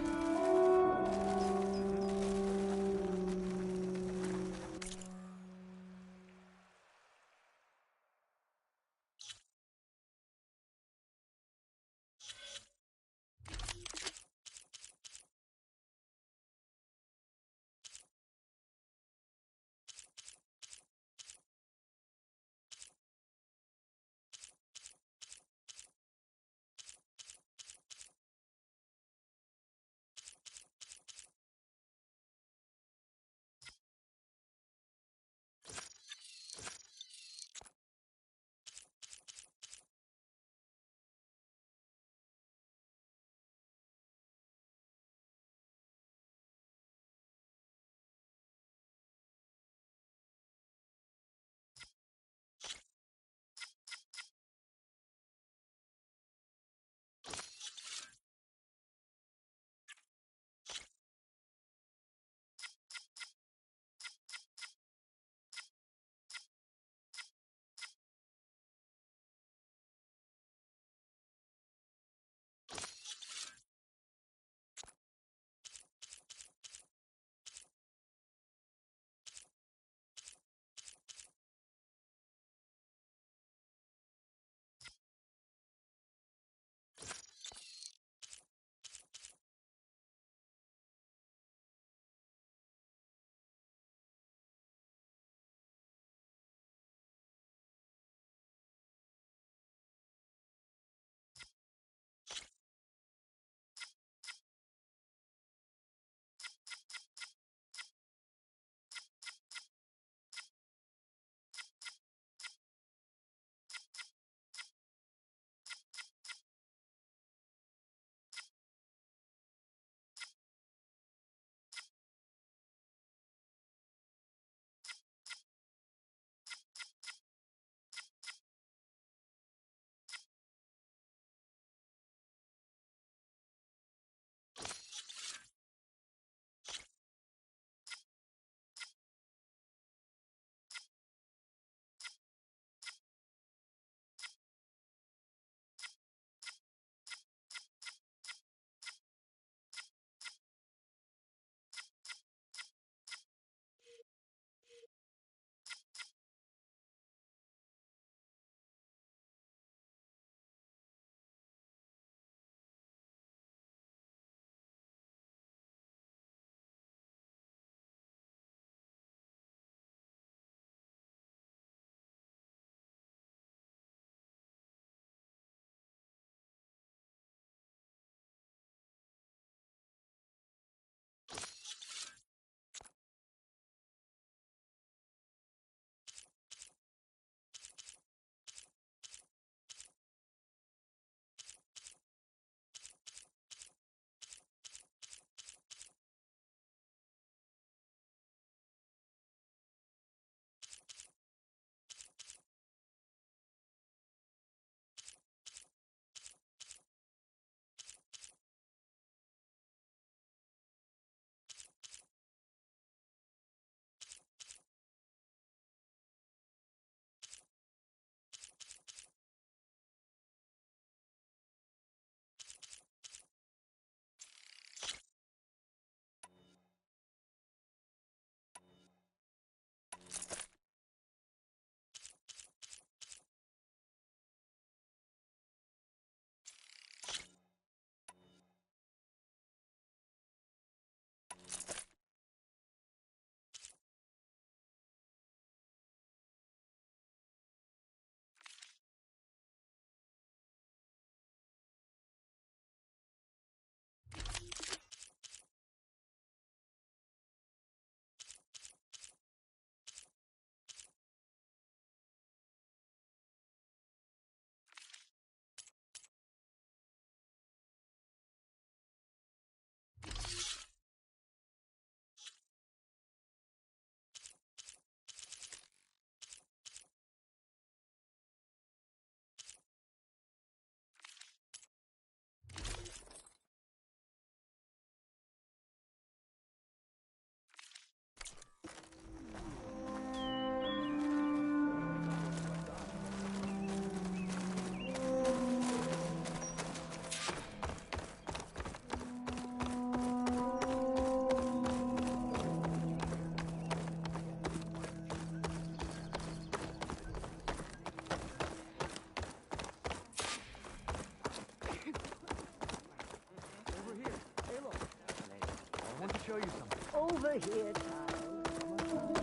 Over here, child.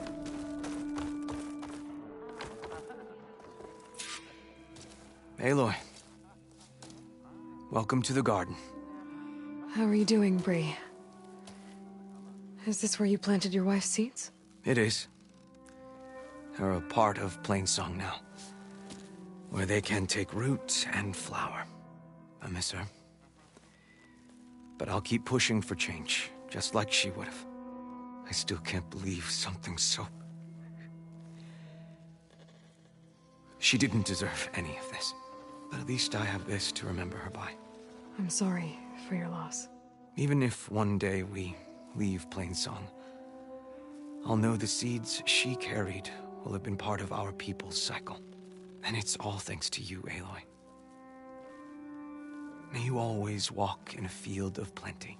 Aloy. Welcome to the garden. How are you doing, Bree? Is this where you planted your wife's seeds? It is. They're a part of Plainsong now, where they can take root and flower. I miss her. But I'll keep pushing for change, just like she would have. I still can't believe something so... She didn't deserve any of this. But at least I have this to remember her by. I'm sorry for your loss. Even if one day we leave Plainsong, I'll know the seeds she carried will have been part of our people's cycle. And it's all thanks to you, Aloy. May you always walk in a field of plenty.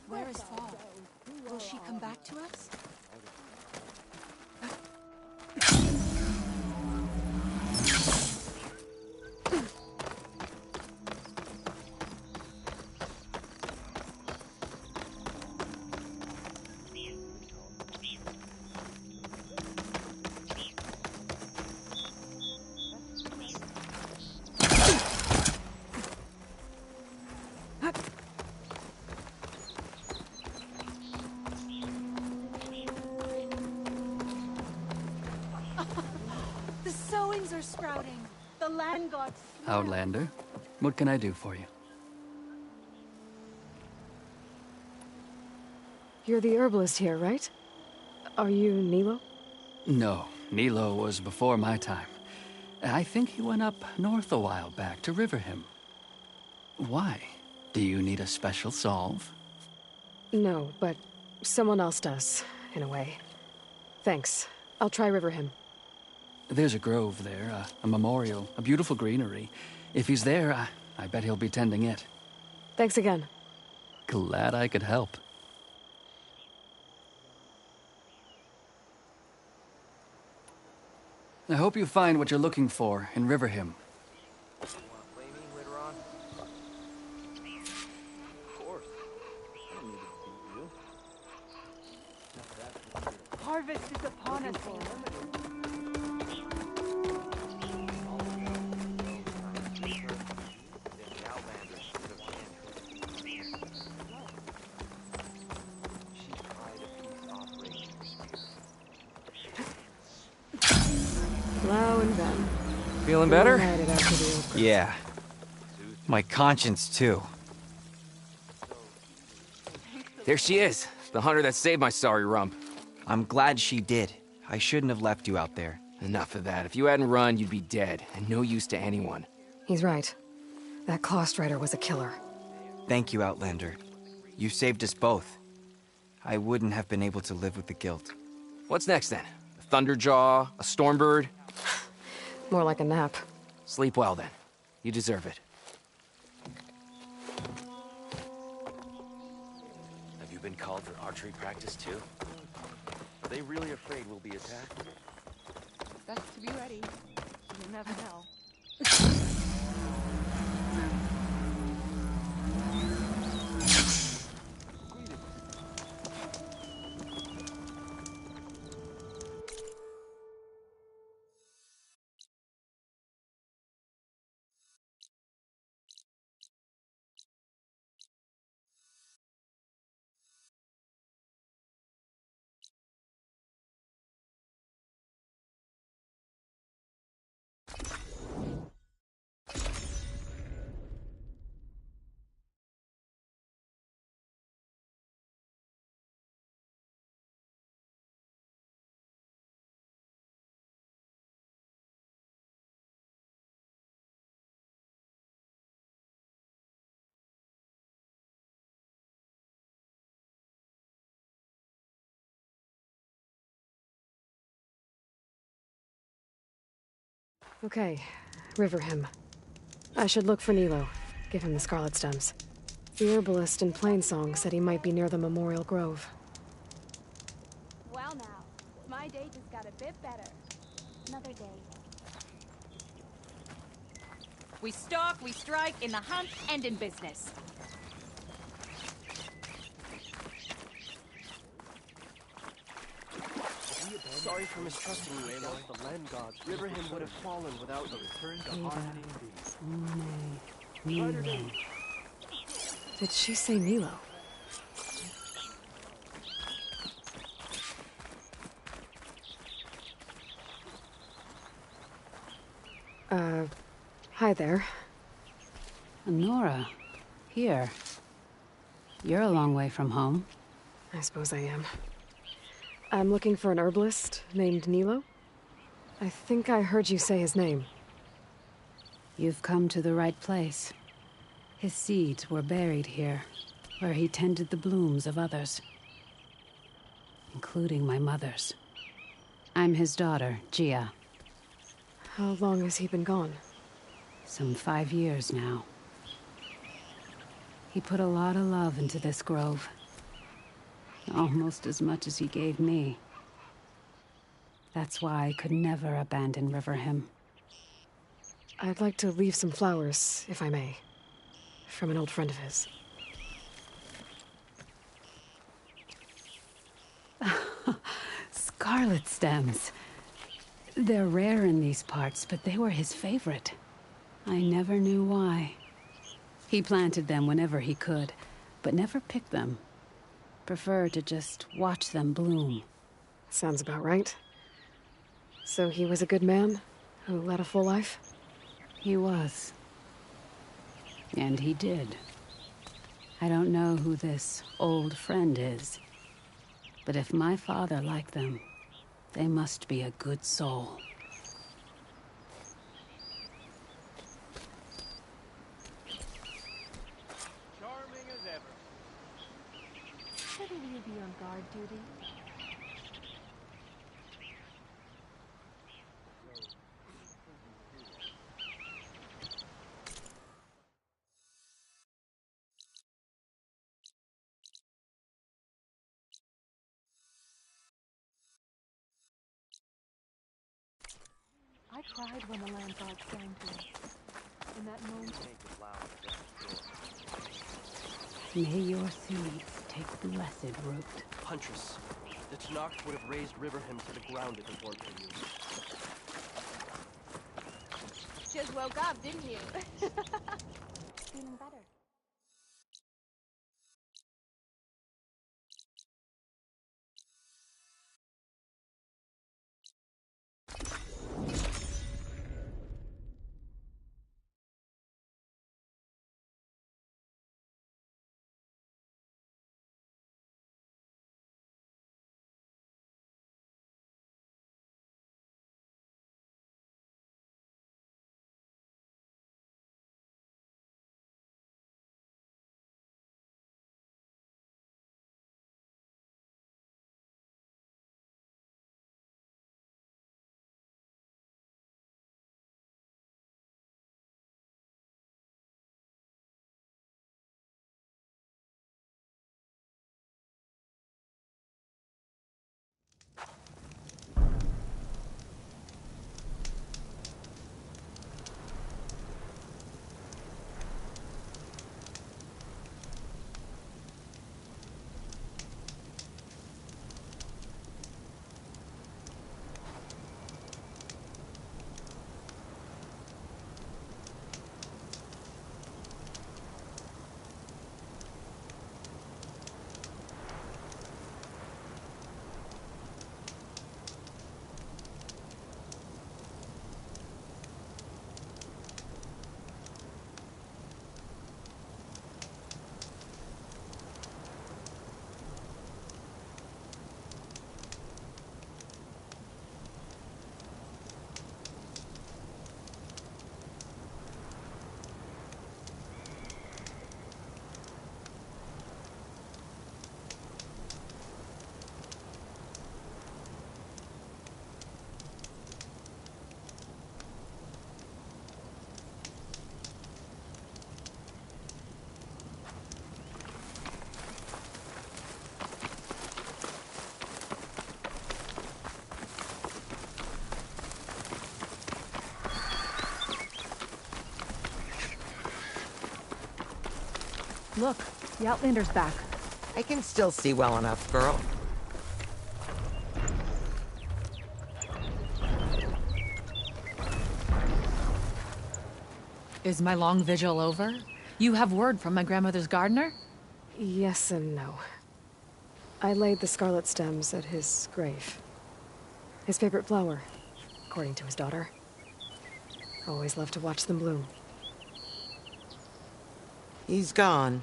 Where is Fall? Will she come back to us? The sowings are sprouting. The land gods. Outlander, what can I do for you? You're the herbalist here, right? Are you Nilo? No, Nilo was before my time. I think he went up north a while back to Riverhim. Why? Do you need a special solve? No, but someone else does, in a way. Thanks. I'll try Riverhim. There's a grove there, a memorial, a beautiful greenery. If he's there, I bet he'll be tending it. Thanks again. Glad I could help. I hope you find what you're looking for in Riverhim. Harvest is upon us. Lau and Ben. Feeling better? Headed out to the Oak Grove. Yeah. My conscience, too. There she is, the hunter that saved my sorry rump. I'm glad she did. I shouldn't have left you out there. Enough of that. If you hadn't run, you'd be dead, and no use to anyone. He's right. That Claw Strider was a killer. Thank you, Outlander. You saved us both. I wouldn't have been able to live with the guilt. What's next, then? A Thunderjaw? A Stormbird? More like a nap. Sleep well, then. You deserve it. Have you been called for archery practice, too? Are they really afraid we'll be attacked? Best to be ready. You never know. Okay, Riverhim. I should look for Nilo. Give him the scarlet stems. The herbalist in Plainsong said he might be near the Memorial Grove. Well now, my day just got a bit better. Another day. We stalk, we strike, in the hunt, and in business. Sorry for mistrusting you, Aloy. The land gods. Riverham would have fallen without you. Return to harmony and peace. Did she say Nilo? Hi there. Nora, here. You're a long way from home. I suppose I am. I'm looking for an herbalist named Nilo. I think I heard you say his name. You've come to the right place. His seeds were buried here, where he tended the blooms of others, including my mother's. I'm his daughter, Gia. How long has he been gone? Some 5 years now. He put a lot of love into this grove. Almost as much as he gave me. That's why I could never abandon Riverham. I'd like to leave some flowers, if I may. From an old friend of his. Scarlet stems. They're rare in these parts, but they were his favorite. I never knew why. He planted them whenever he could, but never picked them. Preferred to just watch them bloom. Sounds about right. So he was a good man who led a full life? He was. And he did. I don't know who this old friend is, but if my father liked them, they must be a good soul. Charming as ever. Shouldn't you be on guard duty? I cried when the land god sang to us. In that moment. May your seeds take blessed root. Huntress, the Tenarch would have razed Riverham to the ground if it weren't for you. Just woke up, didn't you? Feeling better. Look, the Outlander's back. I can still see well enough, girl. Is my long vigil over? You have word from my grandmother's gardener? Yes and no. I laid the scarlet stems at his grave. His favorite flower, according to his daughter. Always loved to watch them bloom. He's gone.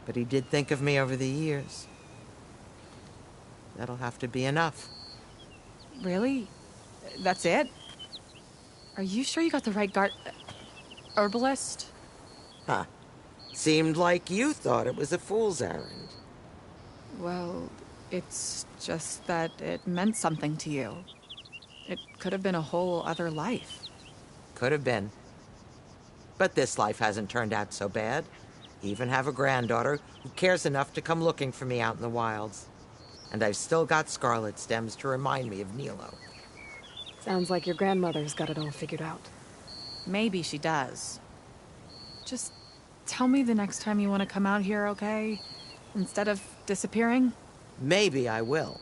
But he did think of me over the years. That'll have to be enough. Really? That's it? Are you sure you got the right herbalist? Huh. Seemed like you thought it was a fool's errand. Well, it's just that it meant something to you. It could have been a whole other life. Could have been. But this life hasn't turned out so bad. Even have a granddaughter who cares enough to come looking for me out in the wilds. And I've still got scarlet stems to remind me of Nilo. Sounds like your grandmother's got it all figured out. Maybe she does. Just tell me the next time you want to come out here, okay? Instead of disappearing? Maybe I will.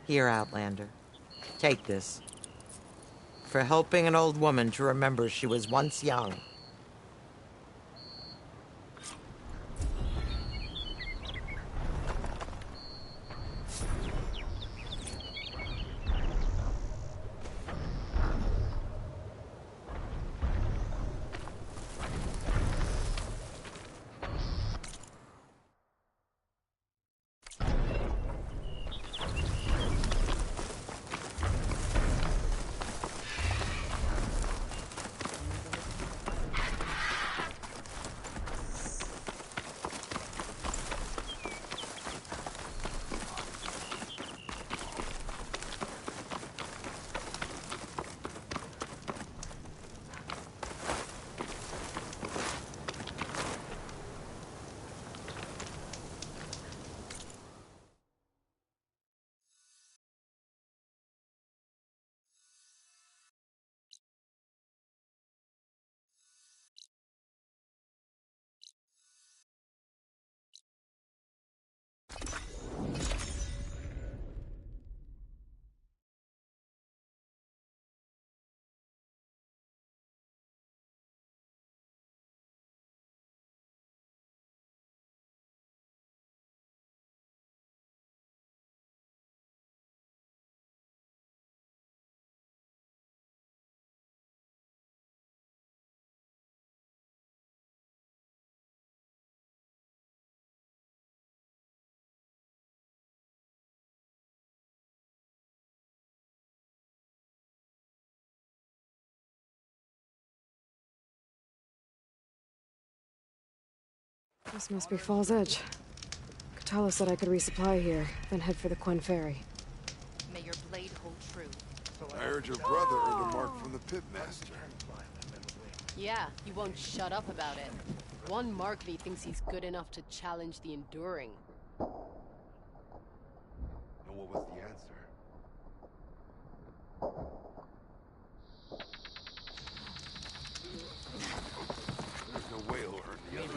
Here, Outlander. Take this. For helping an old woman to remember she was once young. This must be Fall's Edge. Katala said I could resupply here, then head for the Quen Ferry. May your blade hold true. I heard your brother earned a mark from the pitmaster. Yeah, he won't shut up about it. One Markby thinks he's good enough to challenge the Enduring. And what was the answer? There's no way he'll earn the other.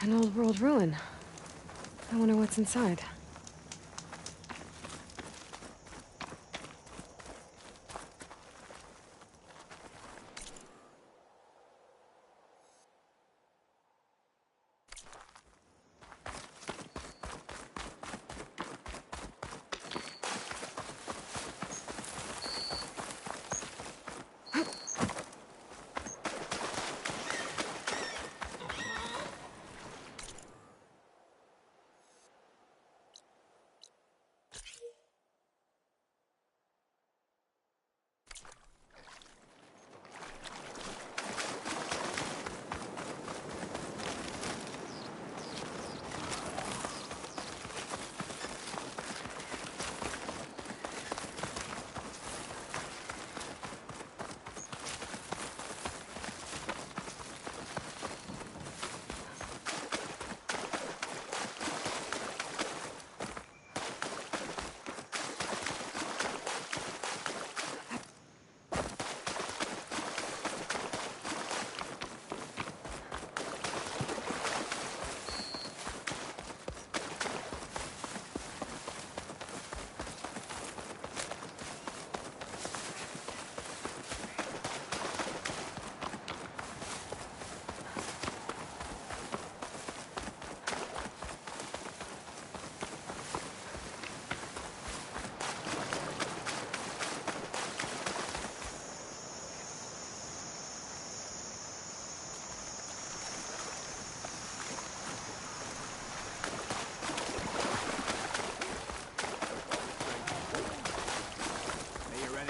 An old world ruin. I wonder what's inside.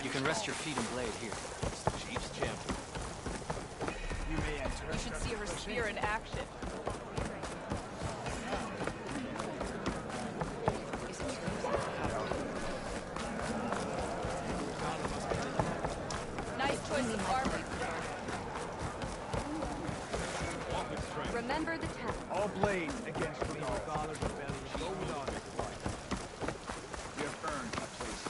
You can rest your feet and blade here. It's the Chief's champion. You may enter. You should see her spear in action. Nice choice of armor. Remember the temple. All blades against the Father's rebellion. Go on. You have earned a place.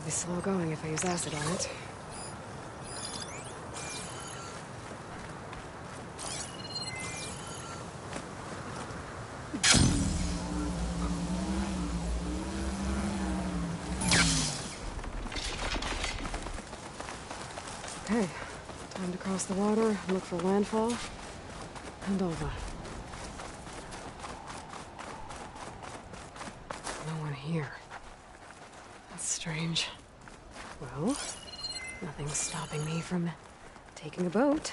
be slow going if I use acid on it. Okay, time to cross the water, look for landfall, and Alva. No one here. That's strange. Well, nothing's stopping me from taking a boat.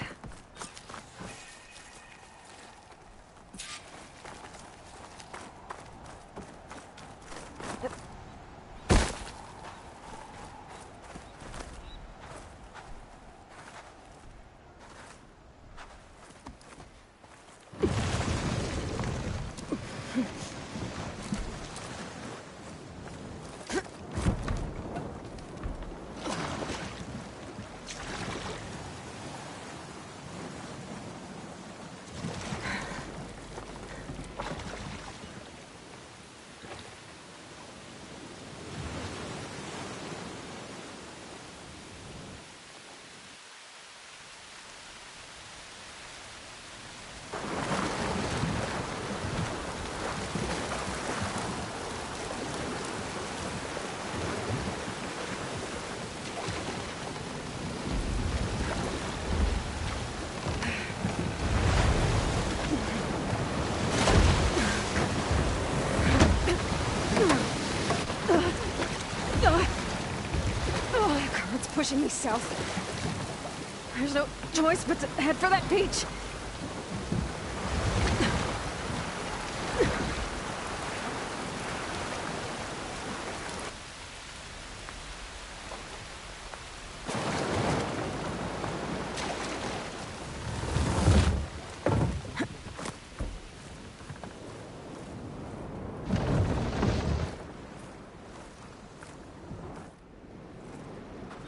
Pushing me south. There's no choice but to head for that beach.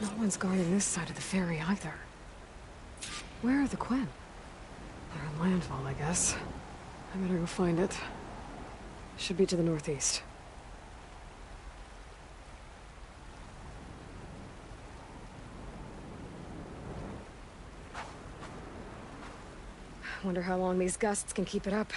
No one's guarding this side of the ferry either. Where are the Quen? They're on landfall, I guess. I better go find it. Should be to the northeast. Wonder how long these gusts can keep it up.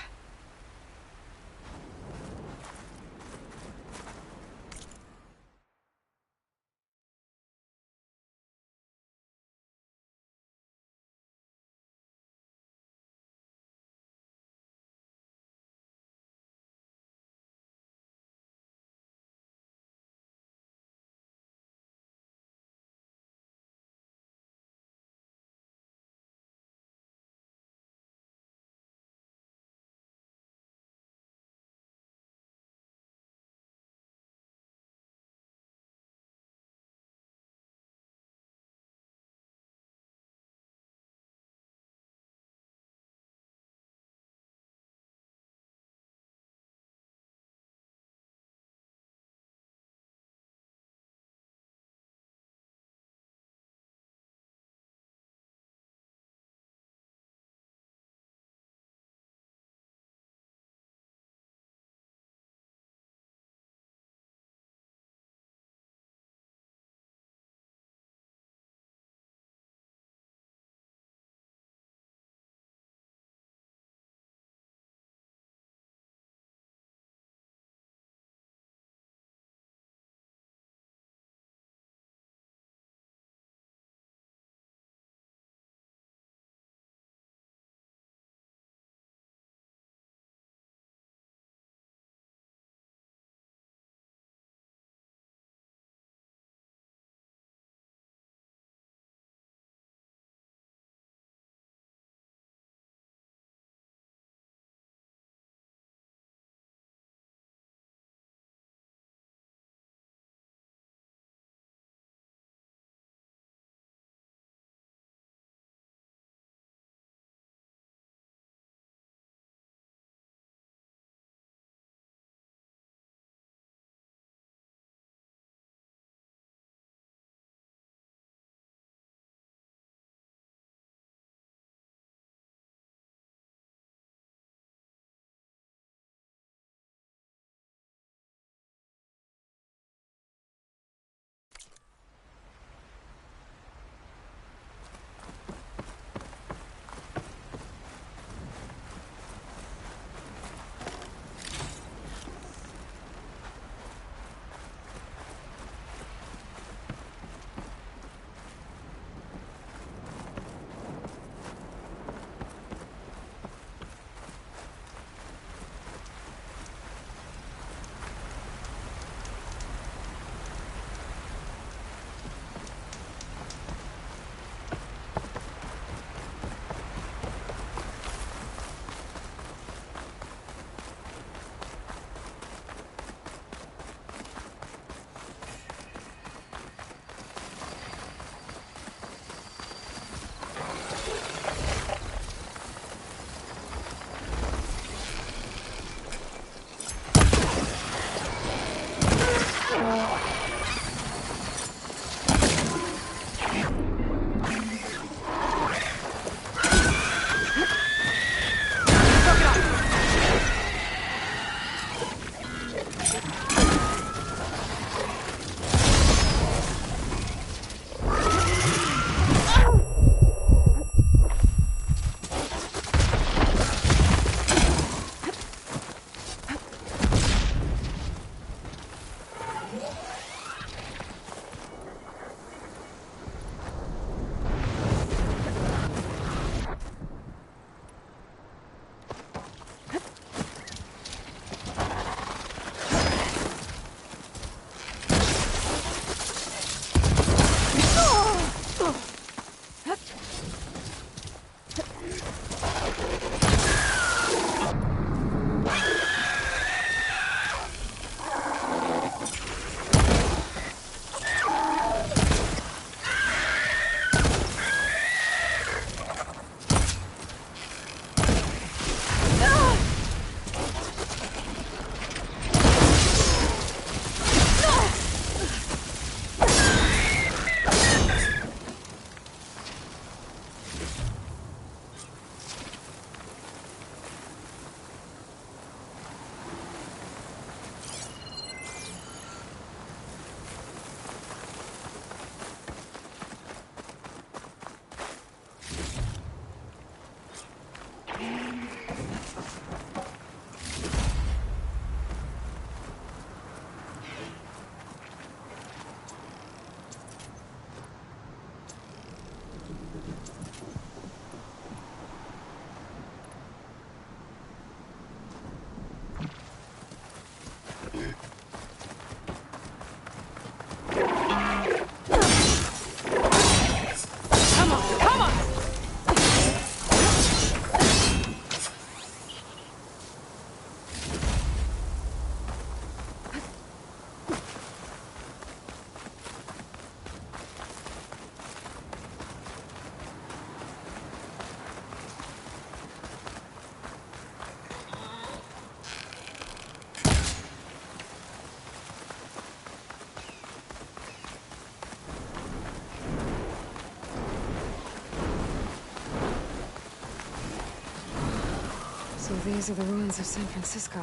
So these are the ruins of San Francisco.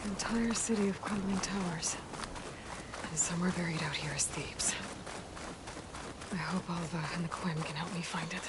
An entire city of crumbling towers. And somewhere buried out here is Thebes. I hope Alva and the Quim can help me find it.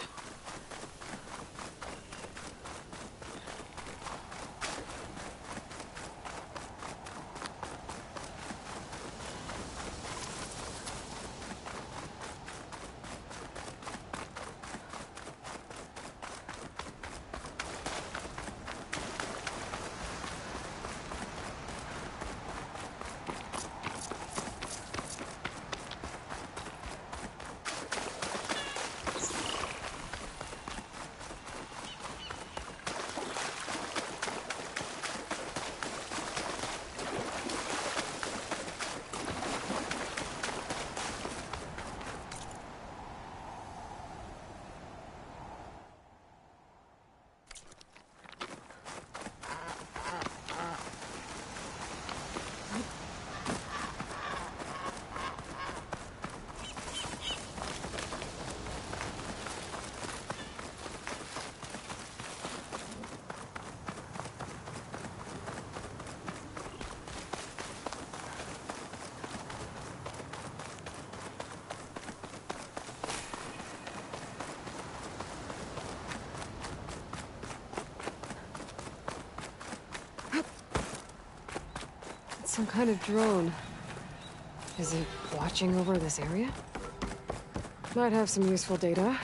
Some kind of drone. Is it watching over this area? Might have some useful data.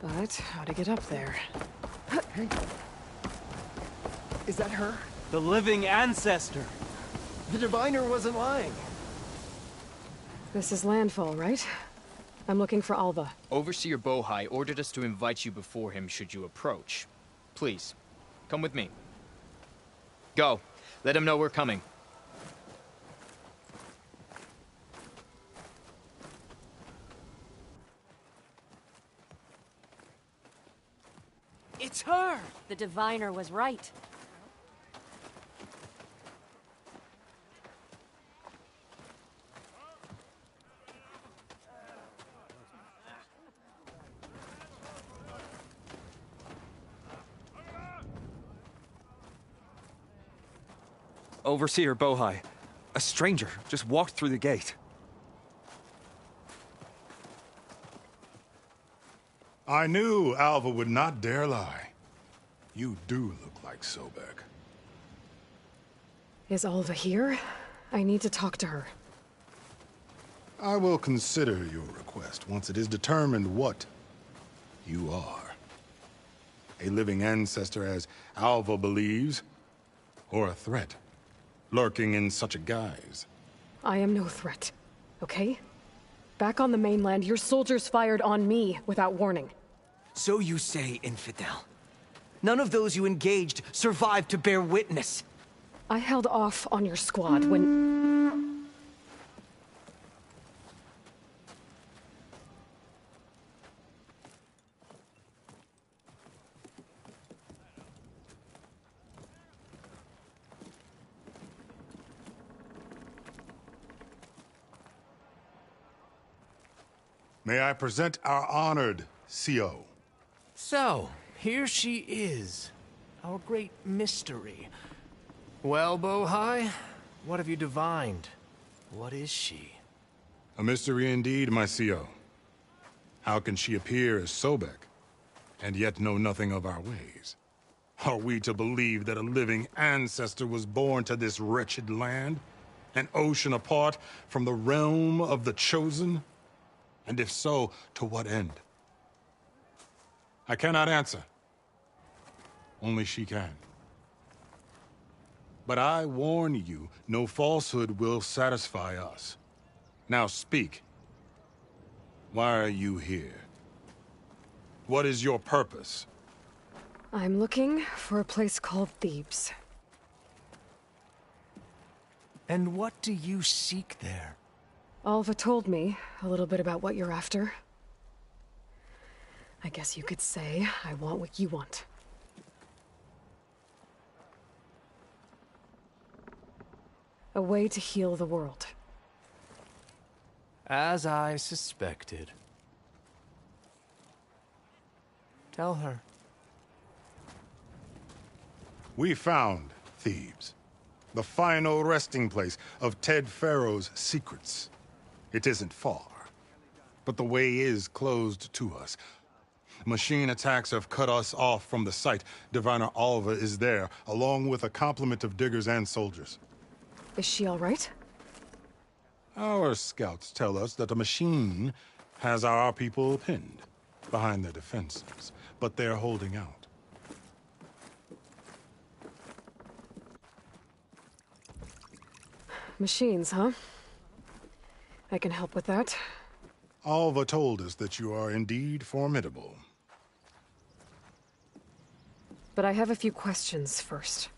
But how to get up there? Hey. Is that her? The living ancestor. The diviner wasn't lying. This is landfall, right? I'm looking for Alva. Overseer Bohai ordered us to invite you before him should you approach. Please, come with me. Go. Let him know we're coming. It's her! The diviner was right. Overseer Bohai. A stranger just walked through the gate. I knew Alva would not dare lie. You do look like Sobek. Is Alva here? I need to talk to her. I will consider your request once it is determined what you are. A living ancestor, as Alva believes, or a threat, lurking in such a guise. I am no threat, okay? Back on the mainland, your soldiers fired on me without warning. So you say, infidel. None of those you engaged survived to bear witness. I held off on your squad when... May I present our honored CO? So, here she is. Our great mystery. Well, Bohai, what have you divined? What is she? A mystery indeed, my CO. How can she appear as Sobek, and yet know nothing of our ways? Are we to believe that a living ancestor was born to this wretched land? An ocean apart from the realm of the Chosen? And if so, to what end? I cannot answer. Only she can. But I warn you, no falsehood will satisfy us. Now speak. Why are you here? What is your purpose? I'm looking for a place called Thebes. And what do you seek there? Alva told me a little bit about what you're after. I guess you could say I want what you want. A way to heal the world. As I suspected. Tell her. We found Thebes, the final resting place of Ted Pharaoh's secrets. It isn't far, but the way is closed to us. Machine attacks have cut us off from the site. Diviner Alva is there, along with a complement of diggers and soldiers. Is she all right? Our scouts tell us that a machine has our people pinned behind their defenses, but they're holding out. Machines, huh? I can help with that. Alva told us that you are indeed formidable. But I have a few questions first.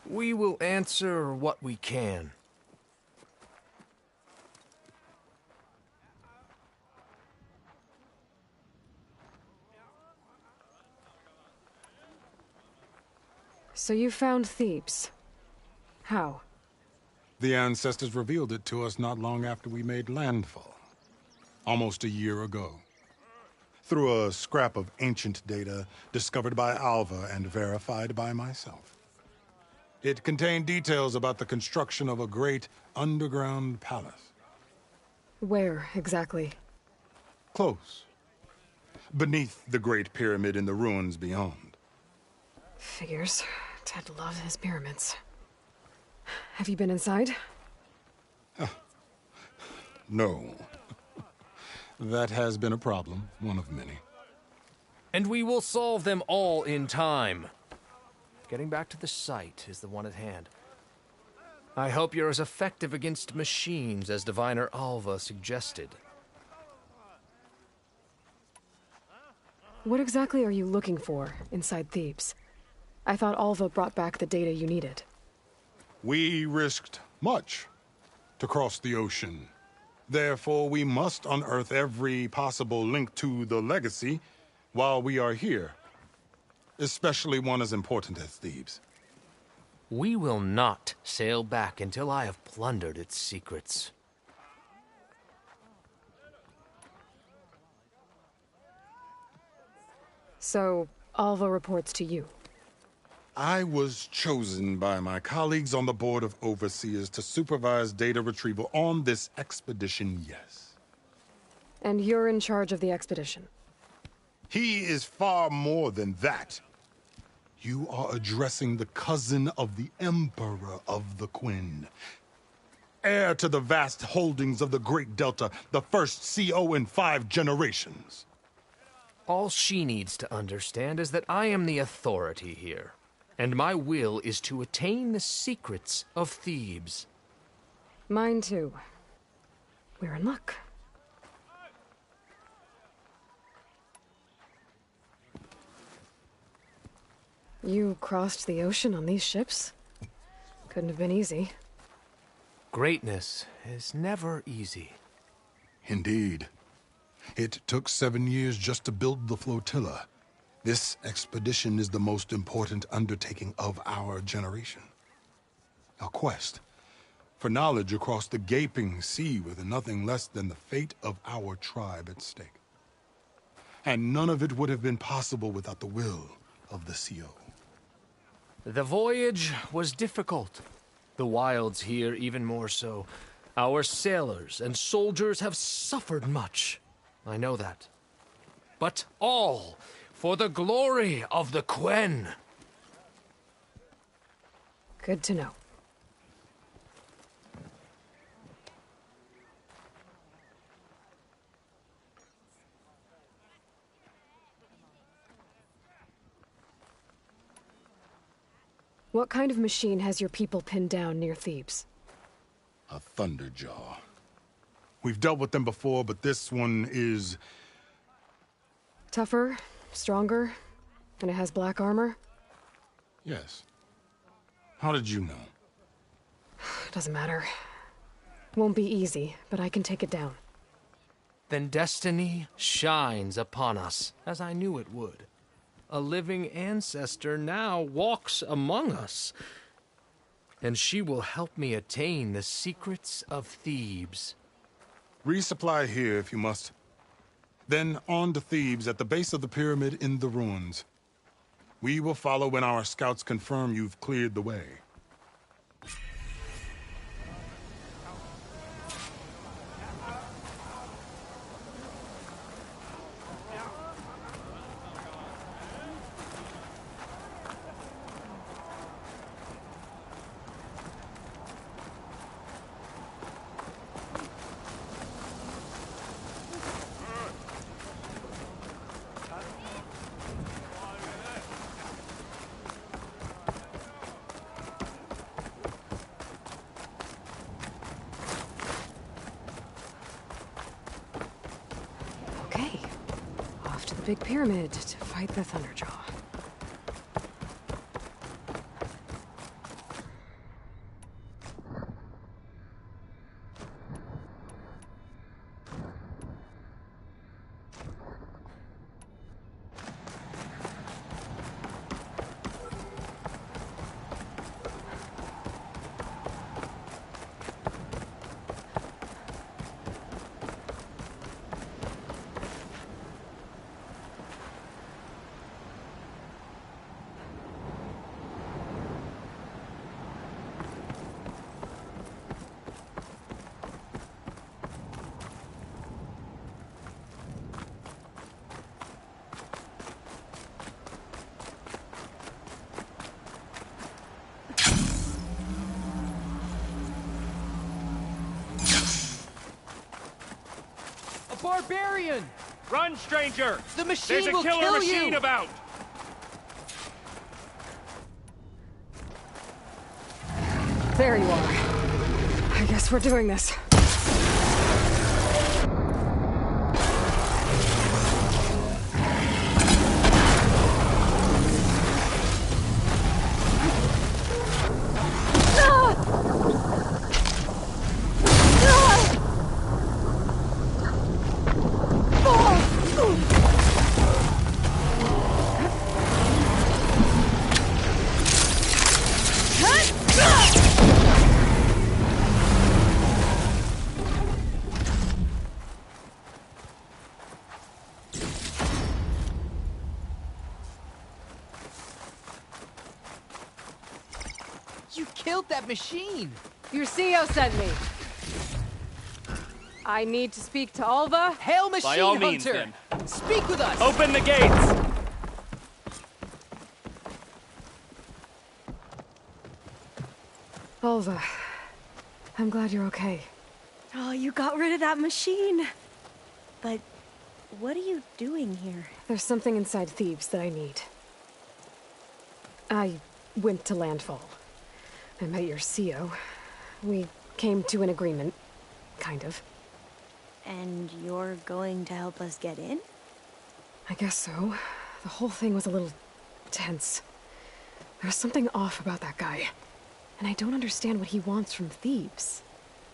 We will answer what we can. So you found Thebes. How? The ancestors revealed it to us not long after we made landfall. Almost a year ago. Through a scrap of ancient data discovered by Alva and verified by myself. It contained details about the construction of a great underground palace. Where, exactly? Close. Beneath the Great Pyramid in the ruins beyond. Figures. Ted loves his pyramids. Have you been inside? No. That has been a problem, one of many. And we will solve them all in time. Getting back to the site is the one at hand. I hope you're as effective against machines as Diviner Alva suggested. What exactly are you looking for inside Thebes? I thought Alva brought back the data you needed. We risked much to cross the ocean. Therefore, we must unearth every possible link to the legacy while we are here. Especially one as important as Thebes. We will not sail back until I have plundered its secrets. So, Alva reports to you. I was chosen by my colleagues on the Board of Overseers to supervise data retrieval on this expedition, yes. And you're in charge of the expedition? He is far more than that. You are addressing the cousin of the Emperor of the Quinn. Heir to the vast holdings of the Great Delta, the first CO in 5 generations. All she needs to understand is that I am the authority here. And my will is to attain the secrets of Thebes. Mine too. We're in luck. You crossed the ocean on these ships? Couldn't have been easy. Greatness is never easy. Indeed. It took 7 years just to build the flotilla. This expedition is the most important undertaking of our generation. A quest for knowledge across the gaping sea with nothing less than the fate of our tribe at stake. And none of it would have been possible without the will of the CO. The voyage was difficult. The wilds here even more so. Our sailors and soldiers have suffered much. I know that. But all for the glory of the Quen. Good to know. What kind of machine has your people pinned down near Thebes? A Thunderjaw. We've dealt with them before, but this one is... Tougher, stronger, and it has black armor? Yes. How did you know? Doesn't matter. Won't be easy, but I can take it down. Then destiny shines upon us, as I knew it would. A living ancestor now walks among us. And she will help me attain the secrets of Thebes. Resupply here if you must. Then on to Thebes at the base of the pyramid in the ruins. We will follow when our scouts confirm you've cleared the way. Okay. Off to the big pyramid to fight the Thunderjaw. Barbarian! Run, stranger! The machine There's a will killer kill machine you! about! There you are. I guess we're doing this. You killed that machine! Your CEO sent me. I need to speak to Alva. Hail Machine By all Hunter! means, then. Speak with us! Open the gates! Alva, I'm glad you're okay. Oh, you got rid of that machine. But what are you doing here? There's something inside Thebes that I need. I went to Landfall. I met your CEO. We came to an agreement, kind of. And you're going to help us get in? I guess so. The whole thing was a little tense. There was something off about that guy. And I don't understand what he wants from Thebes.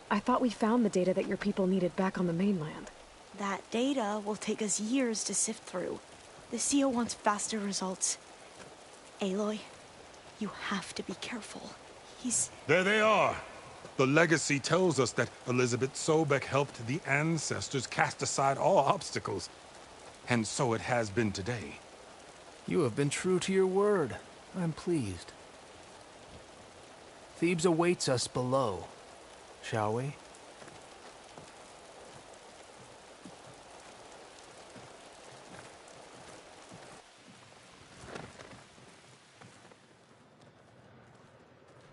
I thought we found the data that your people needed back on the mainland. That data will take us years to sift through. The CEO wants faster results. Aloy, you have to be careful. There they are. The legacy tells us that Elizabeth Sobek helped the ancestors cast aside all obstacles. And so it has been today. You have been true to your word. I'm pleased. Thebes awaits us below. Shall we?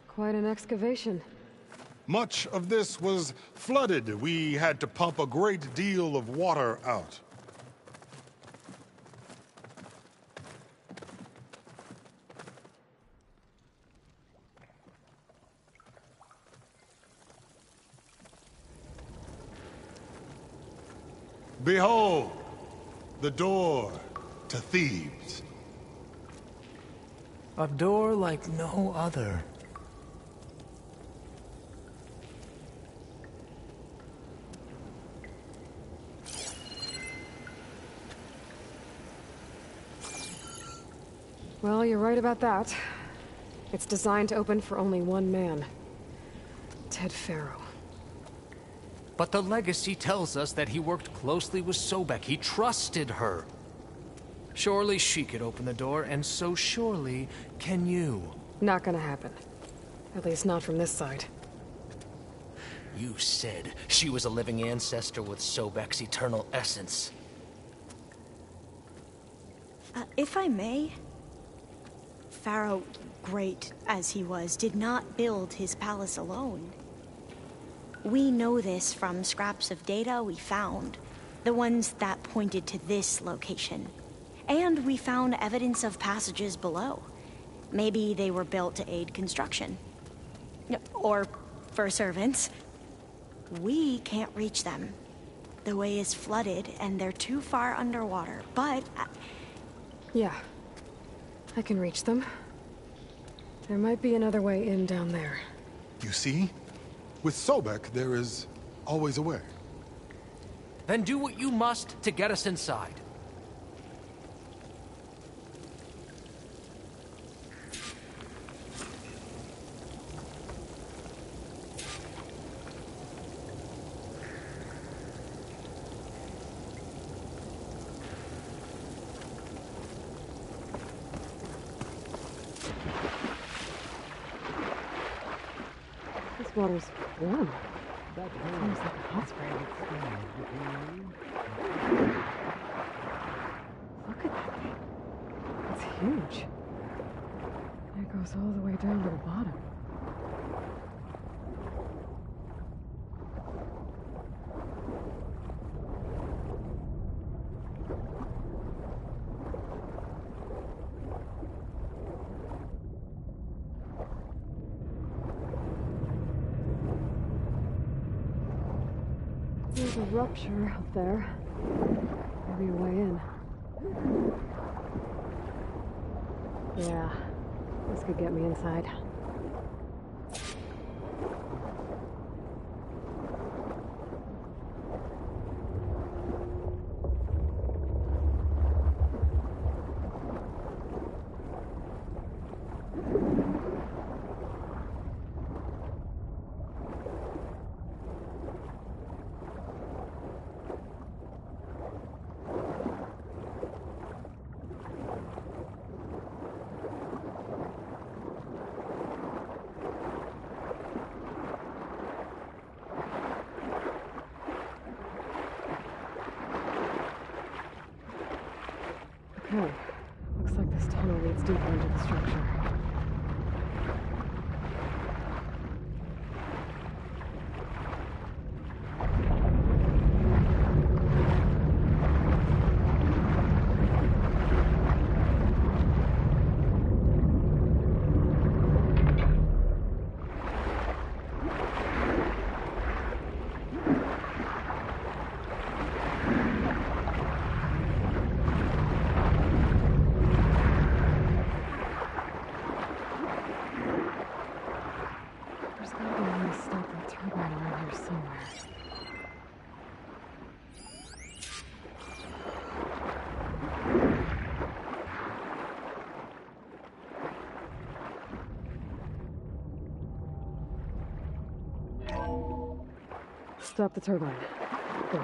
Quite an excavation. Much of this was flooded. We had to pump a great deal of water out. Behold, the door to Thebes. A door like no other. Well, you're right about that. It's designed to open for only one man. Ted Farrow. But the legacy tells us that he worked closely with Sobek. He trusted her. Surely she could open the door, and so surely can you. Not gonna happen. At least not from this side. You said she was a living ancestor with Sobek's eternal essence. If I may, Pharaoh, great as he was, did not build his palace alone. We know this from scraps of data we found, the ones that pointed to this location. And we found evidence of passages below. Maybe they were built to aid construction. Or for servants. We can't reach them. The way is flooded, and they're too far underwater, but... Yeah. I can reach them. There might be another way in down there. You see? With Sobek, there is always a way. Then do what you must to get us inside. This water's warm. Seems like a hot spring. Look at that thing. It's huge. And it goes all the way down to the bottom. There's a rupture up there. Maybe a way in. Yeah, this could get me inside. Okay, looks like this tunnel leads deeper into the structure. There's gotta be a way to stop that turbine around here somewhere. Stop the turbine. Good.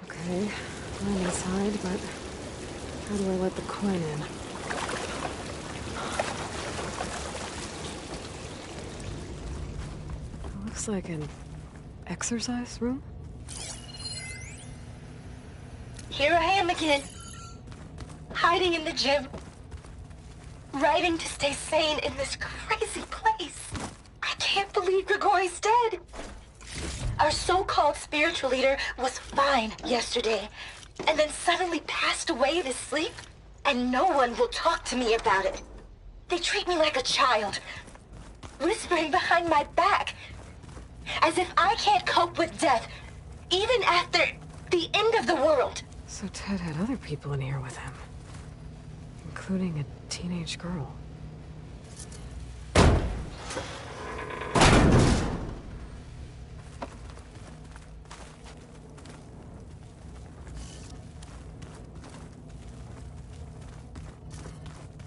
Okay, I'm inside, but how do I let the Quinn in? It looks like an exercise room? Here I am again, hiding in the gym, writing to stay sane in this crazy place. I can't believe Grigori's dead. Our so-called spiritual leader was fine yesterday, and then suddenly passed away in his sleep, and no one will talk to me about it. They treat me like a child, whispering behind my back, as if I can't cope with death, even after the end of the world. So Ted had other people in here with him, including a teenage girl.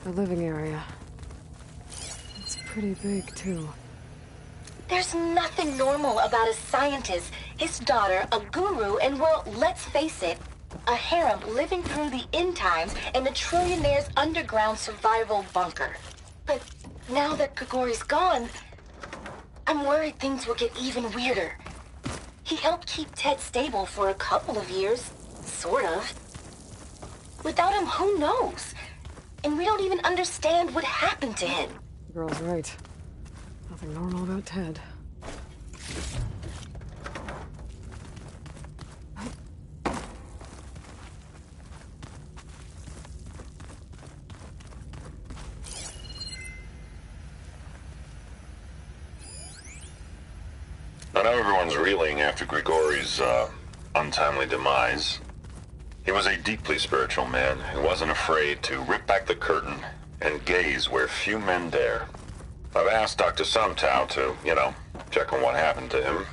The living area. It's pretty big, too. There's nothing normal about a scientist, his daughter, a guru, and well, let's face it, a harem living through the end times in a trillionaire's underground survival bunker. But now that Grigori's gone, I'm worried things will get even weirder. He helped keep Ted stable for a couple of years, sort of. Without him, who knows? And we don't even understand what happened to him. The girl's right. Nothing normal about Ted. I know everyone's reeling after Grigori's, untimely demise. He was a deeply spiritual man who wasn't afraid to rip back the curtain and gaze where few men dare. I've asked Dr. Sumtow to, check on what happened to him.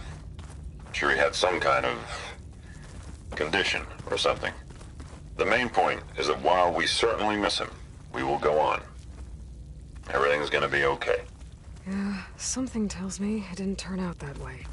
I'm sure he had some kind of condition or something. The main point is that while we certainly miss him, we will go on. Everything's gonna be okay. Yeah, something tells me it didn't turn out that way.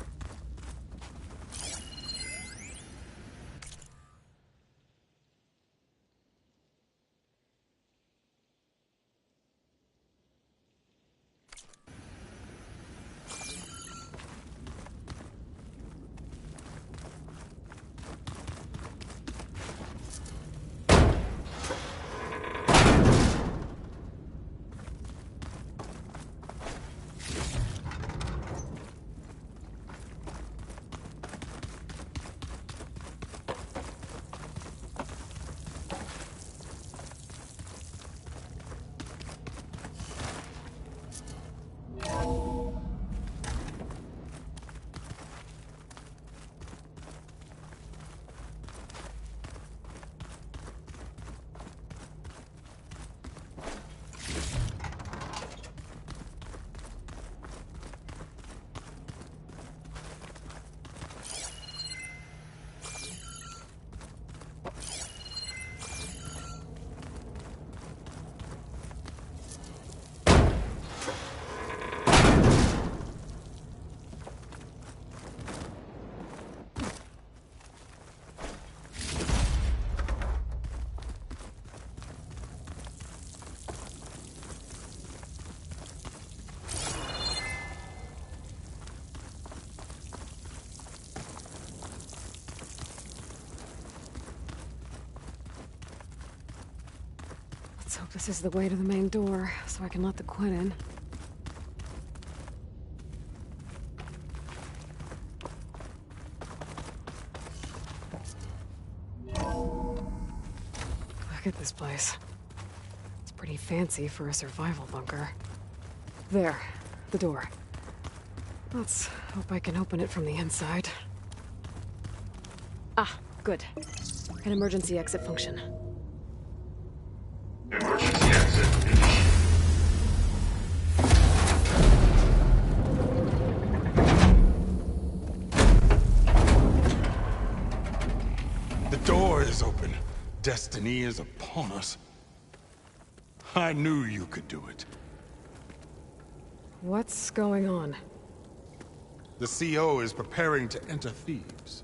Let's hope this is the way to the main door, so I can let the Quinn in. Look at this place. It's pretty fancy for a survival bunker. There, the door. Let's hope I can open it from the inside. Ah, good. An emergency exit function. Emergency exit. The door is open. Destiny is upon us. I knew you could do it. What's going on? The CO is preparing to enter Thebes.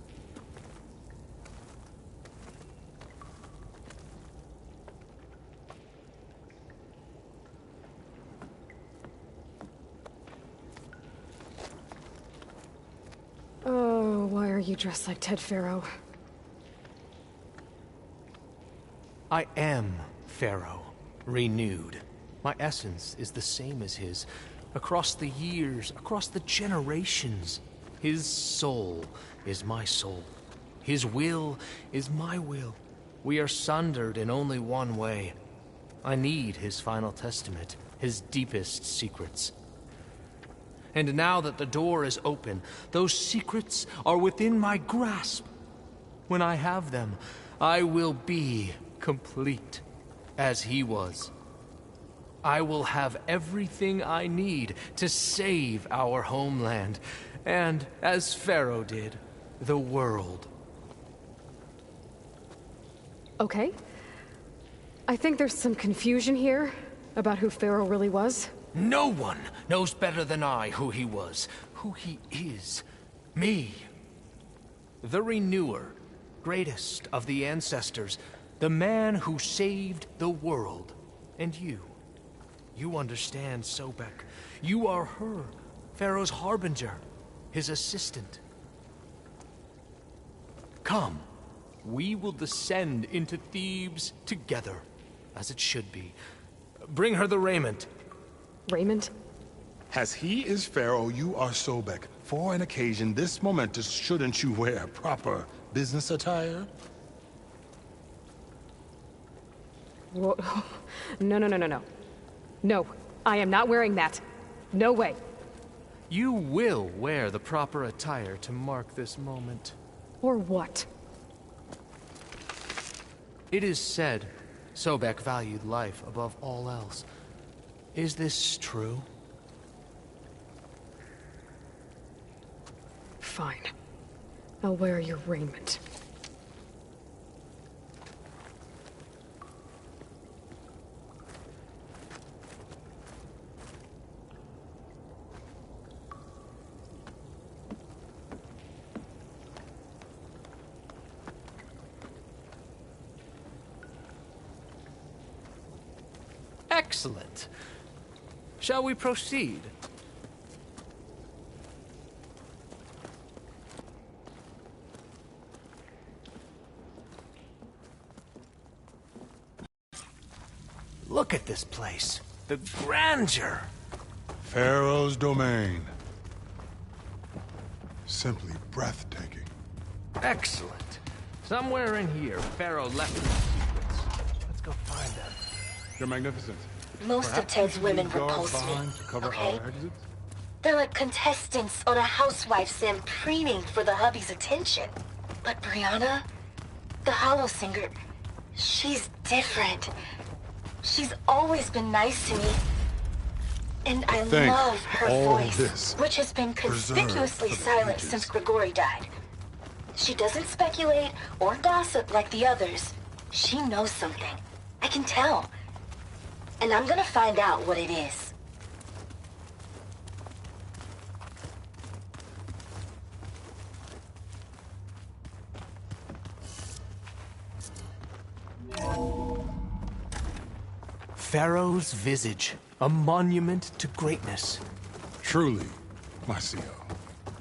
Oh, why are you dressed like Ted Faro? I am Pharaoh, renewed. My essence is the same as his. Across the years, across the generations. His soul is my soul. His will is my will. We are sundered in only one way. I need his final testament, his deepest secrets. And now that the door is open, those secrets are within my grasp. When I have them, I will be complete, as he was. I will have everything I need to save our homeland, and, as Pharaoh did, the world. Okay. I think there's some confusion here about who Pharaoh really was. No one knows better than I who he was, who he is. Me. The Renewer, greatest of the ancestors, the man who saved the world. And you. You understand, Sobek. You are her, Pharaoh's harbinger, his assistant. Come, we will descend into Thebes together, as it should be. Bring her the raiment. Raiment? As he is Pharaoh, you are Sobek. For an occasion this momentous, shouldn't you wear proper business attire? Whoa. No. No, I am not wearing that. No way. You will wear the proper attire to mark this moment. Or what? It is said Sobek valued life above all else. Is this true? Fine. I'll wear your raiment. Excellent. Shall we proceed? Look at this place. The grandeur. Pharaoh's domain. Simply breathtaking. Excellent. Somewhere in here, Pharaoh left his secrets. Let's go find them. You're magnificent. Most of Ted's women repulse me, okay? They're like contestants on a housewife sim preening for the hubby's attention. But Brianna, the hollow singer, she's different. She's always been nice to me. And I love her voice, which has been conspicuously silent since Grigori died. She doesn't speculate or gossip like the others. She knows something. I can tell. And I'm gonna find out what it is. Pharaoh's visage, a monument to greatness. Truly, Marcio.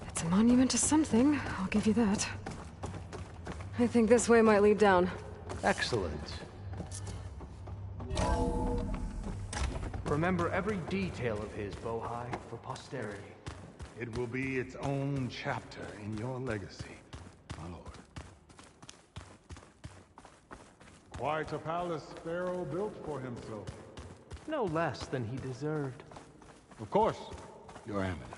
It's a monument to something, I'll give you that. I think this way might lead down. Excellent. Remember every detail of his, Bohai, for posterity. It will be its own chapter in your legacy, my lord. Quite a palace Pharaoh built for himself. No less than he deserved. Of course, your eminence.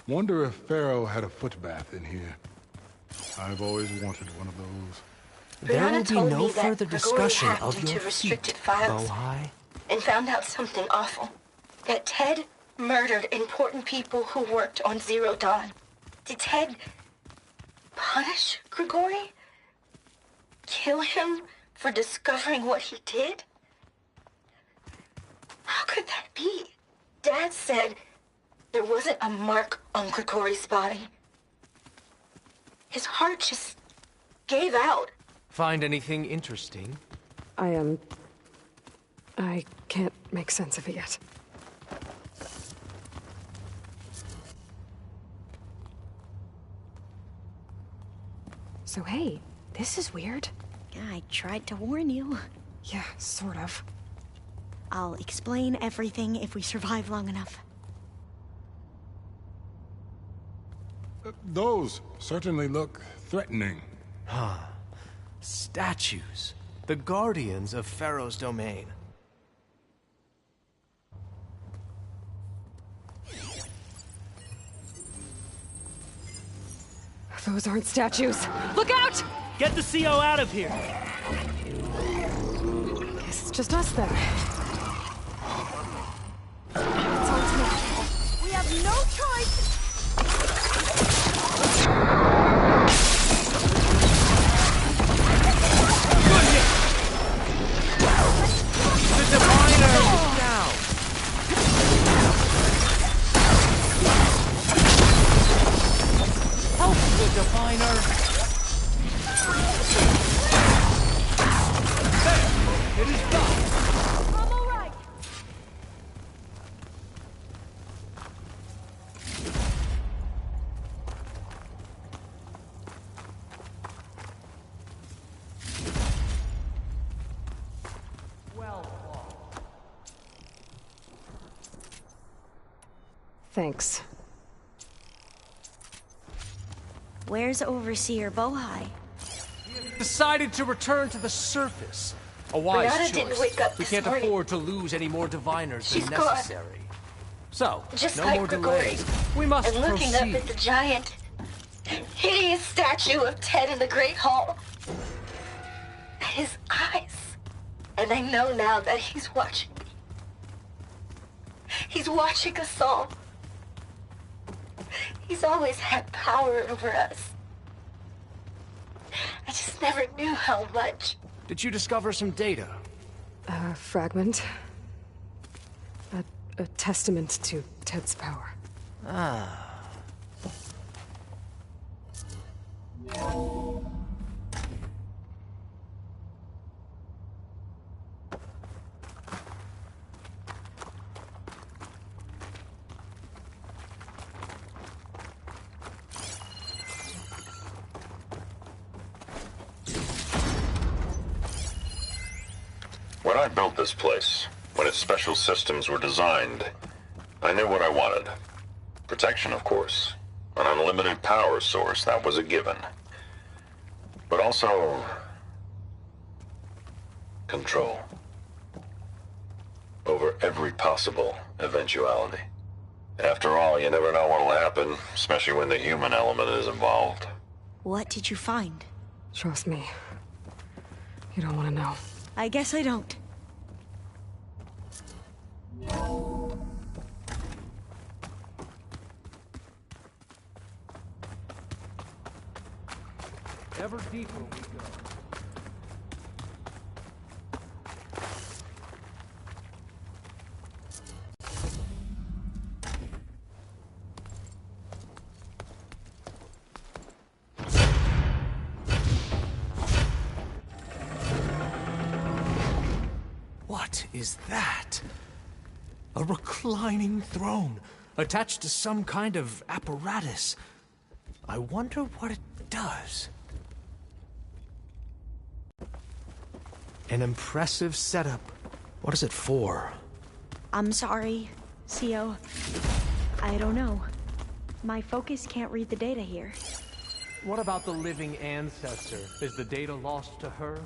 Wonder if Pharaoh had a footbath in here. I've always wanted one of those. There will be no further discussion of your restricted feet, files Bohai. and found out something awful. That Ted murdered important people who worked on Zero Dawn. Did Ted punish Grigori? Kill him for discovering what he did? How could that be? Dad said there wasn't a mark on Grigori's body. His heart just gave out. Find anything interesting? I can't make sense of it yet. So hey, this is weird. Yeah, I tried to warn you. Yeah, sort of. I'll explain everything if we survive long enough. Those certainly look threatening. Huh. Statues. The guardians of Pharaoh's domain. Those aren't statues. Look out! Get the CO out of here! Guess it's just us then. It's on to me. We have no choice! The Diviner is down! Help the Diviner! There! It is done! I'm alright! Thanks. Where's Overseer Bohai? Decided to return to the surface. A wise Brianna choice. didn't wake up We this can't morning. afford to lose any more diviners than She's gone. necessary. So, Just no like more Grigori. delays. We must And looking proceed. up at the giant, hideous statue of Ted in the Great Hall. At his eyes. And I know now that he's watching me. He's watching us all. He's always had power over us. I just never knew how much. Did you discover some data? A fragment. A testament to Ted's power. Ah. When I built this place, when its special systems were designed, I knew what I wanted. Protection, of course. An unlimited power source, that was a given. But also... control. Over every possible eventuality. After all, you never know what'll happen, especially when the human element is involved. What did you find? Trust me. You don't want to know. I guess I don't. Ever deeper we go. What is that? A reclining throne, attached to some kind of apparatus. I wonder what it does. An impressive setup. What is it for? I'm sorry, CO. I don't know. My focus can't read the data here. What about the living ancestor? Is the data lost to her?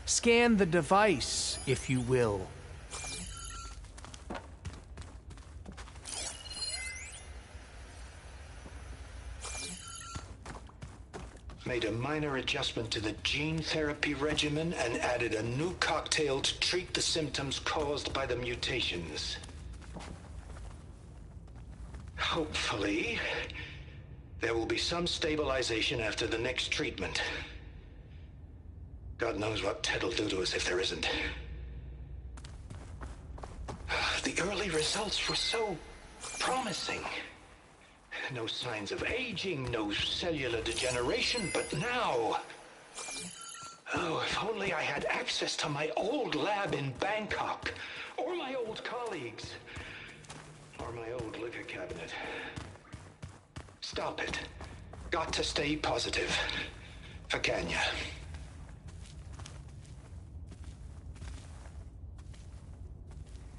Scan the device, if you will. Made a minor adjustment to the gene therapy regimen and added a new cocktail to treat the symptoms caused by the mutations. Hopefully, there will be some stabilization after the next treatment. God knows what Ted will do to us if there isn't. The early results were so promising. No signs of aging, no cellular degeneration, but now... Oh, if only I had access to my old lab in Bangkok, or my old colleagues, or my old liquor cabinet. Stop it. Got to stay positive. For Kenya.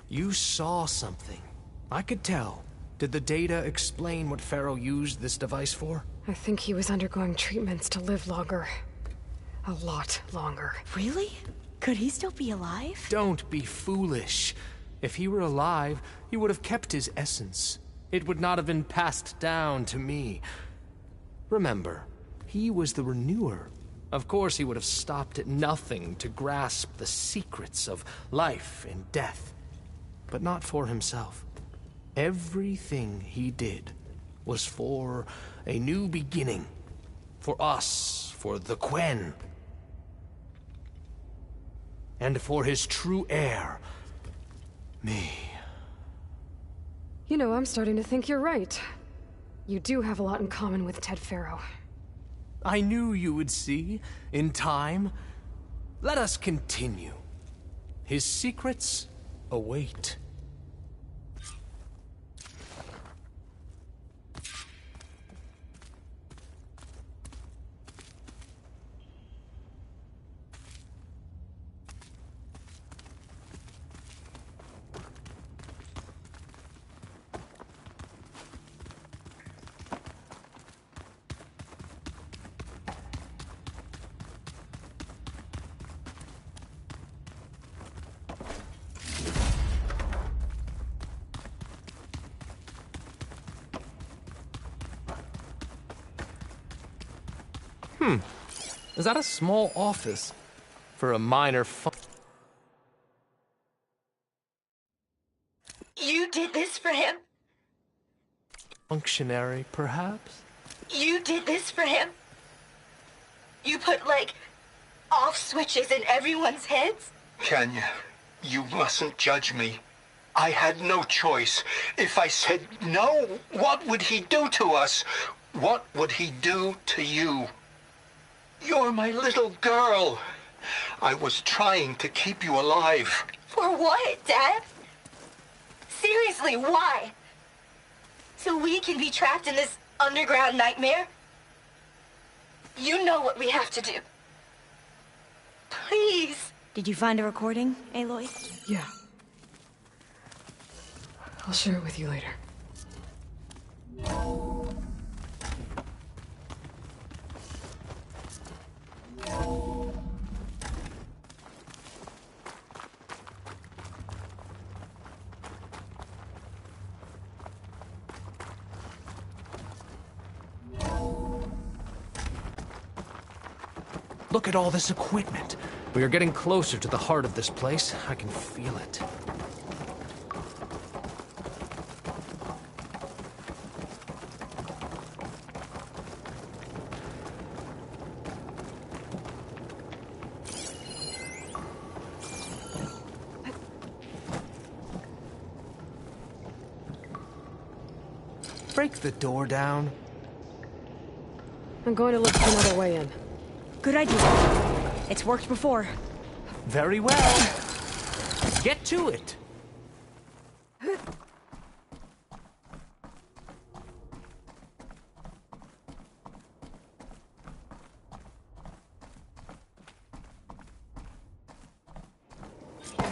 You saw something. I could tell. Did the data explain what Pharaoh used this device for? I think he was undergoing treatments to live longer. A lot longer. Really? Could he still be alive? Don't be foolish. If he were alive, he would have kept his essence. It would not have been passed down to me. Remember, he was the renewer. Of course he would have stopped at nothing to grasp the secrets of life and death. But not for himself. Everything he did was for a new beginning. For us, for the Quen. And for his true heir, me. You know, I'm starting to think you're right. You do have a lot in common with Ted Pharaoh. I knew you would see, in time. Let us continue. His secrets await. Is that a small office for a minor You did this for him? functionary, perhaps? You did this for him? You put, like, off switches in everyone's heads? Kenya, you mustn't judge me. I had no choice. If I said no, what would he do to us? What would he do to you? You're my little girl. I was trying to keep you alive. For what, Dad? Seriously, why? So we can be trapped in this underground nightmare? You know what we have to do. Please. Did you find a recording, Aloy? Yeah. I'll share it with you later. Look at all this equipment. We are getting closer to the heart of this place. I can feel it. Break the door down. I'm going to look for another way in. Good idea. It's worked before. Very well. Get to it.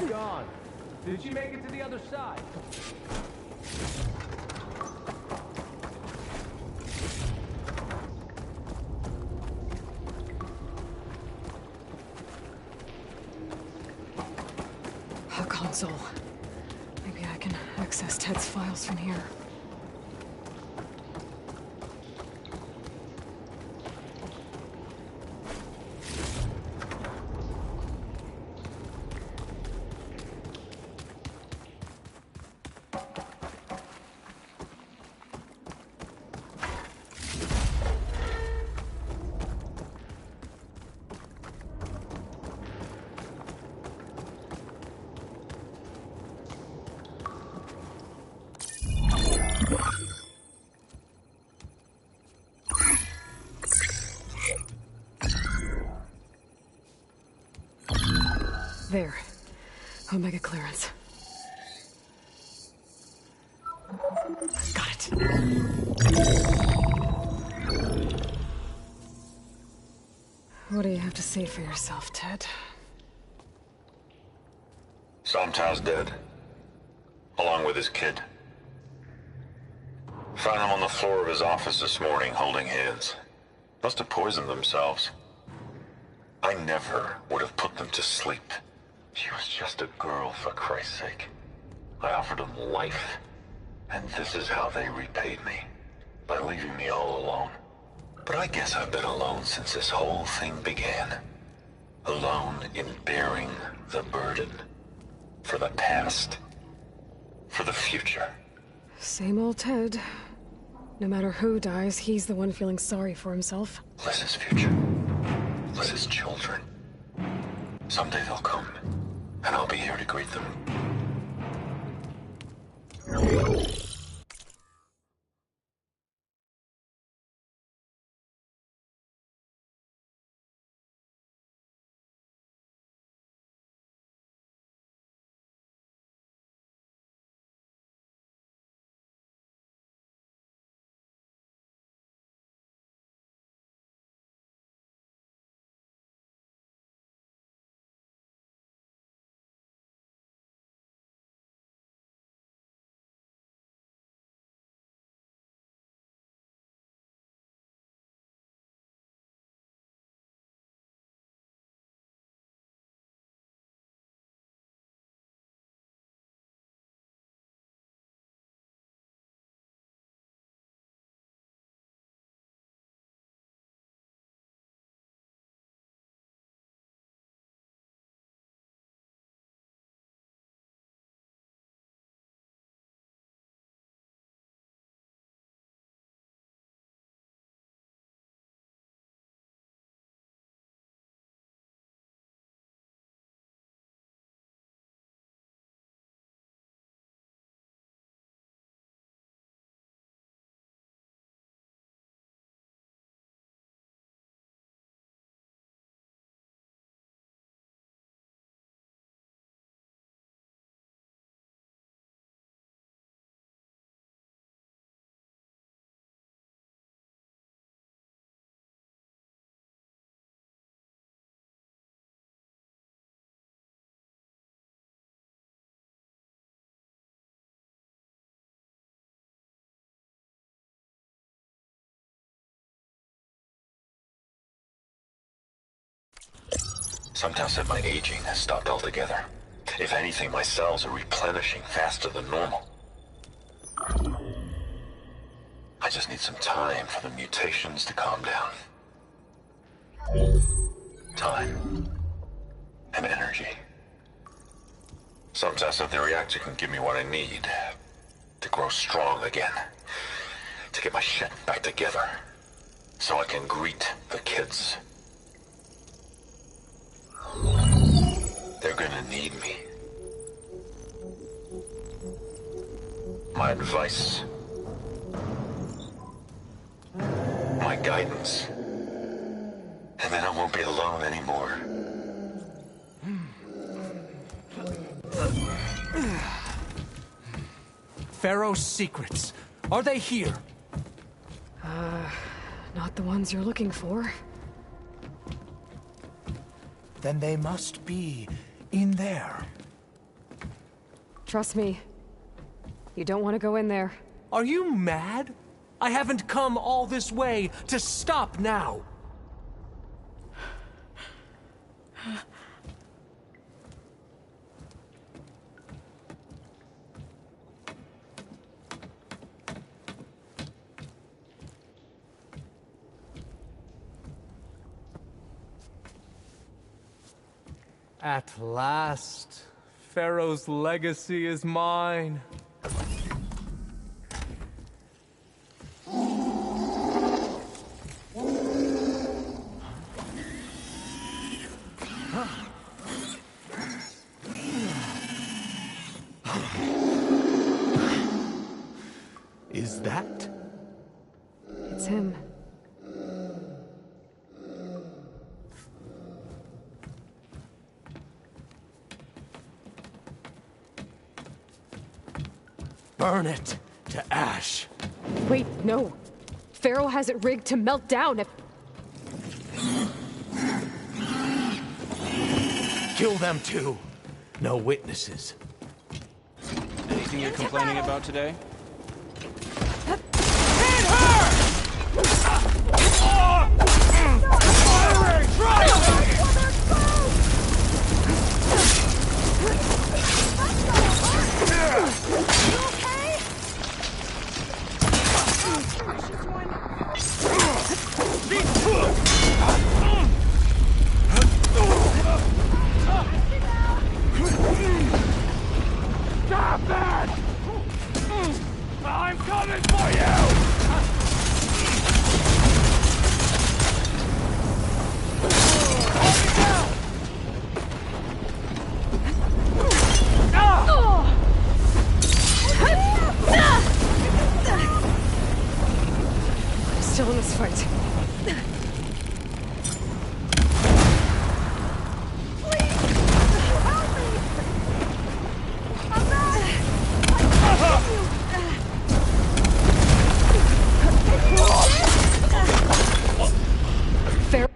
Gone. Did you make it to the other side? A console. Maybe I can access Ted's files from here. There. Omega clearance. Got it. What do you have to say for yourself, Ted? Somtow's dead. Along with his kid. Found him on the floor of his office this morning, holding hands. Must have poisoned themselves. I never would have put them to sleep. She was just a girl, for Christ's sake. I offered them life. And this is how they repaid me. By leaving me all alone. But I guess I've been alone since this whole thing began. Alone in bearing the burden. For the past. For the future. Same old Ted. No matter who dies, he's the one feeling sorry for himself. Liz's future. Liz's children. Someday they'll come, and I'll be here to greet them. Sometimes said my aging has stopped altogether. If anything, my cells are replenishing faster than normal. I just need some time for the mutations to calm down. Time. And energy. Sometimes said the reactor can give me what I need to grow strong again. To get my shit back together. So I can greet the kids. They're gonna need me. My advice. My guidance. And then I won't be alone anymore. Pharaoh's secrets. Are they here? Not the ones you're looking for. Then they must be in there. Trust me. You don't want to go in there. Are you mad? I haven't come all this way to stop now. At last, Pharaoh's legacy is mine. Is that? It's him. burn it to ash. Wait, no. Pharaoh has it rigged to melt down if... Kill them too. No witnesses. Anything you're complaining about today? Stop that! I'm coming for you! Still in this fight. Pharaoh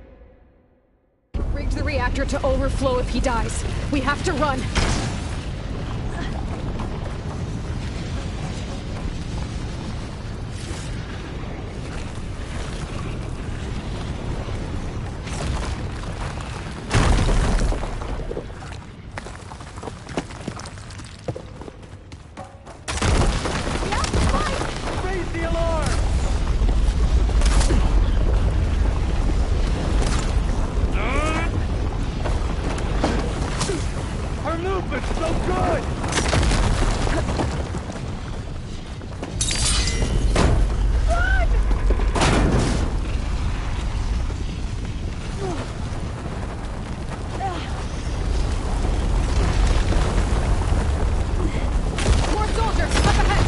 rigged the reactor to overflow if he dies. We have to run. Raise the alarm! Her movement's so good! More soldiers! Up ahead!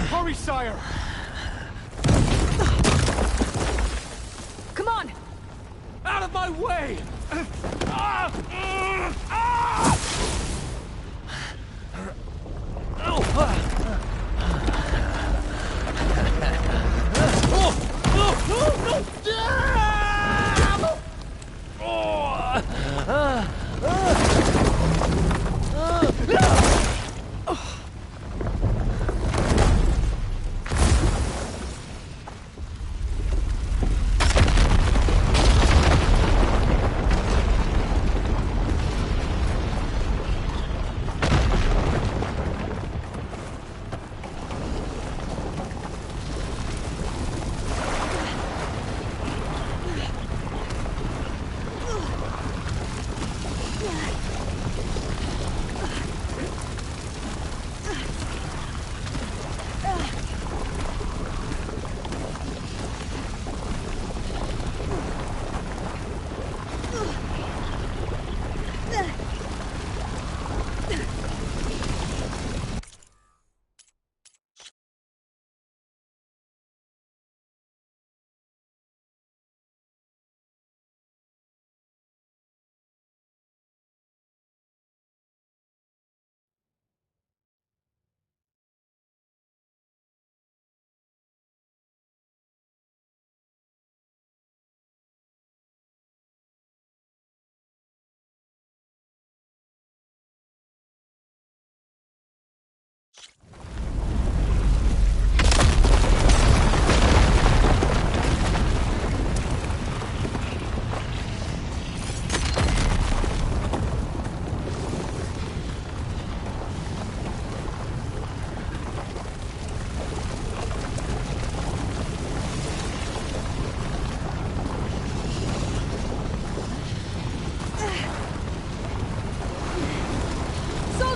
Hurry, sire! Come on! Out of my way!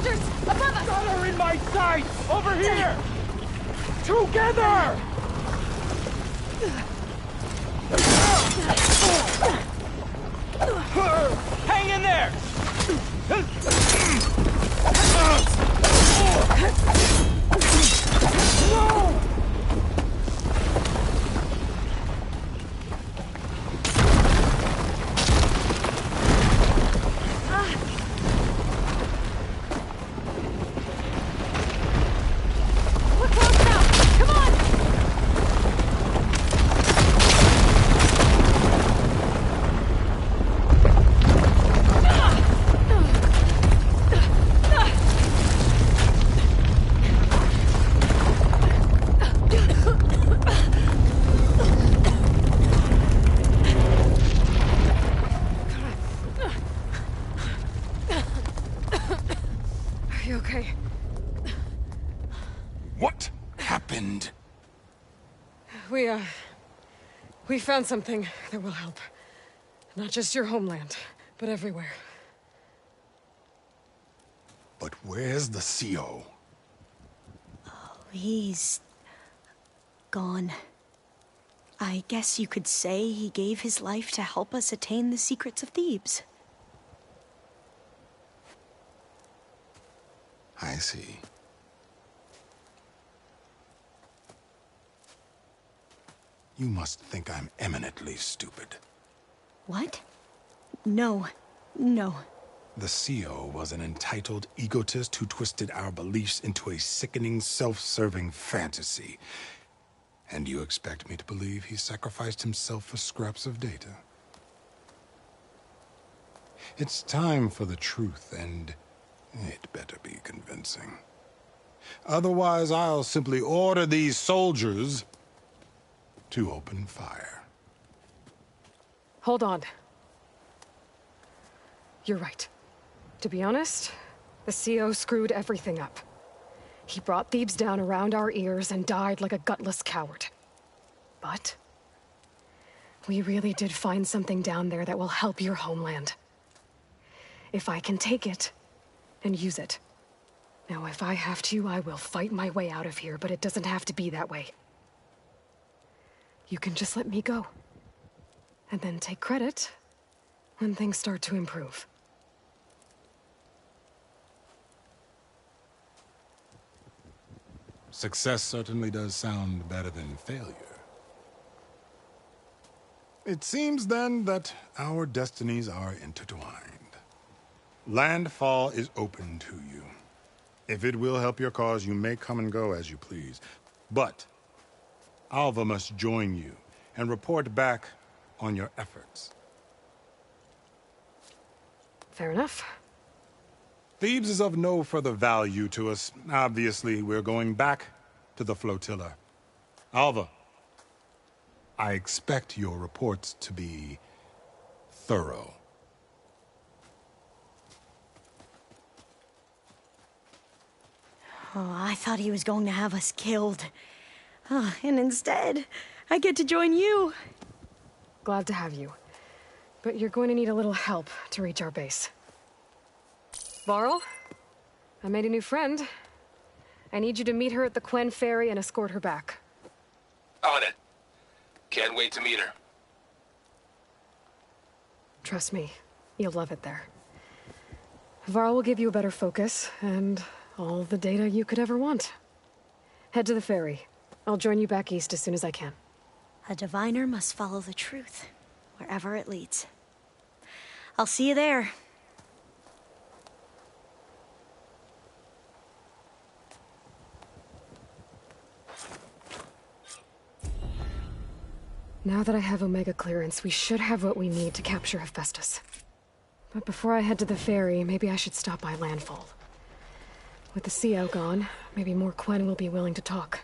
soldiers! Above us! Got her in my sight! Over here! Together! Hang in there! No! We're close now! Come on! Are you okay? What happened? We found something that will help. Not just your homeland, but everywhere. But where's the CO? He's gone. I guess you could say he gave his life to help us attain the secrets of Thebes. I see. You must think I'm eminently stupid. What? No. No. The CO was an entitled egotist who twisted our beliefs into a sickening, self-serving fantasy. And you expect me to believe he sacrificed himself for scraps of data? It's time for the truth, and it better be convincing. Otherwise, I'll simply order these soldiers to open fire. Hold on. You're right. To be honest, the CO screwed everything up. He brought Thebes down around our ears and died like a gutless coward. But we really did find something down there that will help your homeland. If I can take it and use it. Now, if I have to, I will fight my way out of here, but it doesn't have to be that way. You can just let me go. And then take credit when things start to improve. Success certainly does sound better than failure. It seems then that our destinies are intertwined. Landfall is open to you. If it will help your cause, you may come and go as you please. But Alva must join you and report back on your efforts. Fair enough. Thebes is of no further value to us. Obviously, we're going back to the flotilla. Alva, I expect your reports to be thorough. Oh, I thought he was going to have us killed. And instead, I get to join you. Glad to have you. But you're going to need a little help to reach our base. Varl, I made a new friend. I need you to meet her at the Quen Ferry and escort her back. On it. Can't wait to meet her. Trust me, you'll love it there. Varl will give you a better focus, and all the data you could ever want. Head to the ferry. I'll join you back east as soon as I can. A diviner must follow the truth, wherever it leads. I'll see you there. Now that I have Omega clearance, we should have what we need to capture Hephaestus. But before I head to the ferry, maybe I should stop by Landfall. With the CO gone, maybe more Quen will be willing to talk.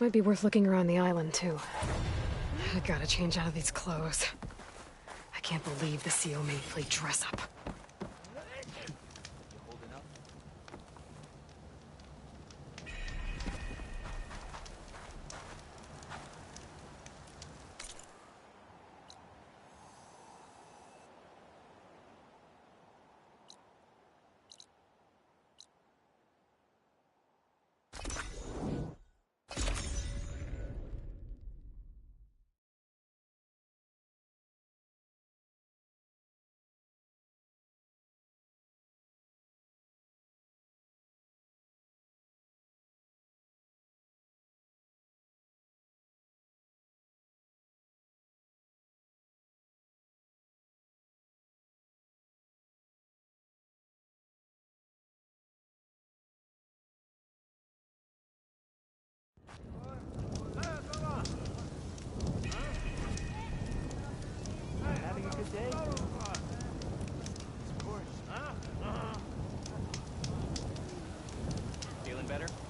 Might be worth looking around the island, too. I gotta change out of these clothes. I can't believe the CO made me play dress up. better?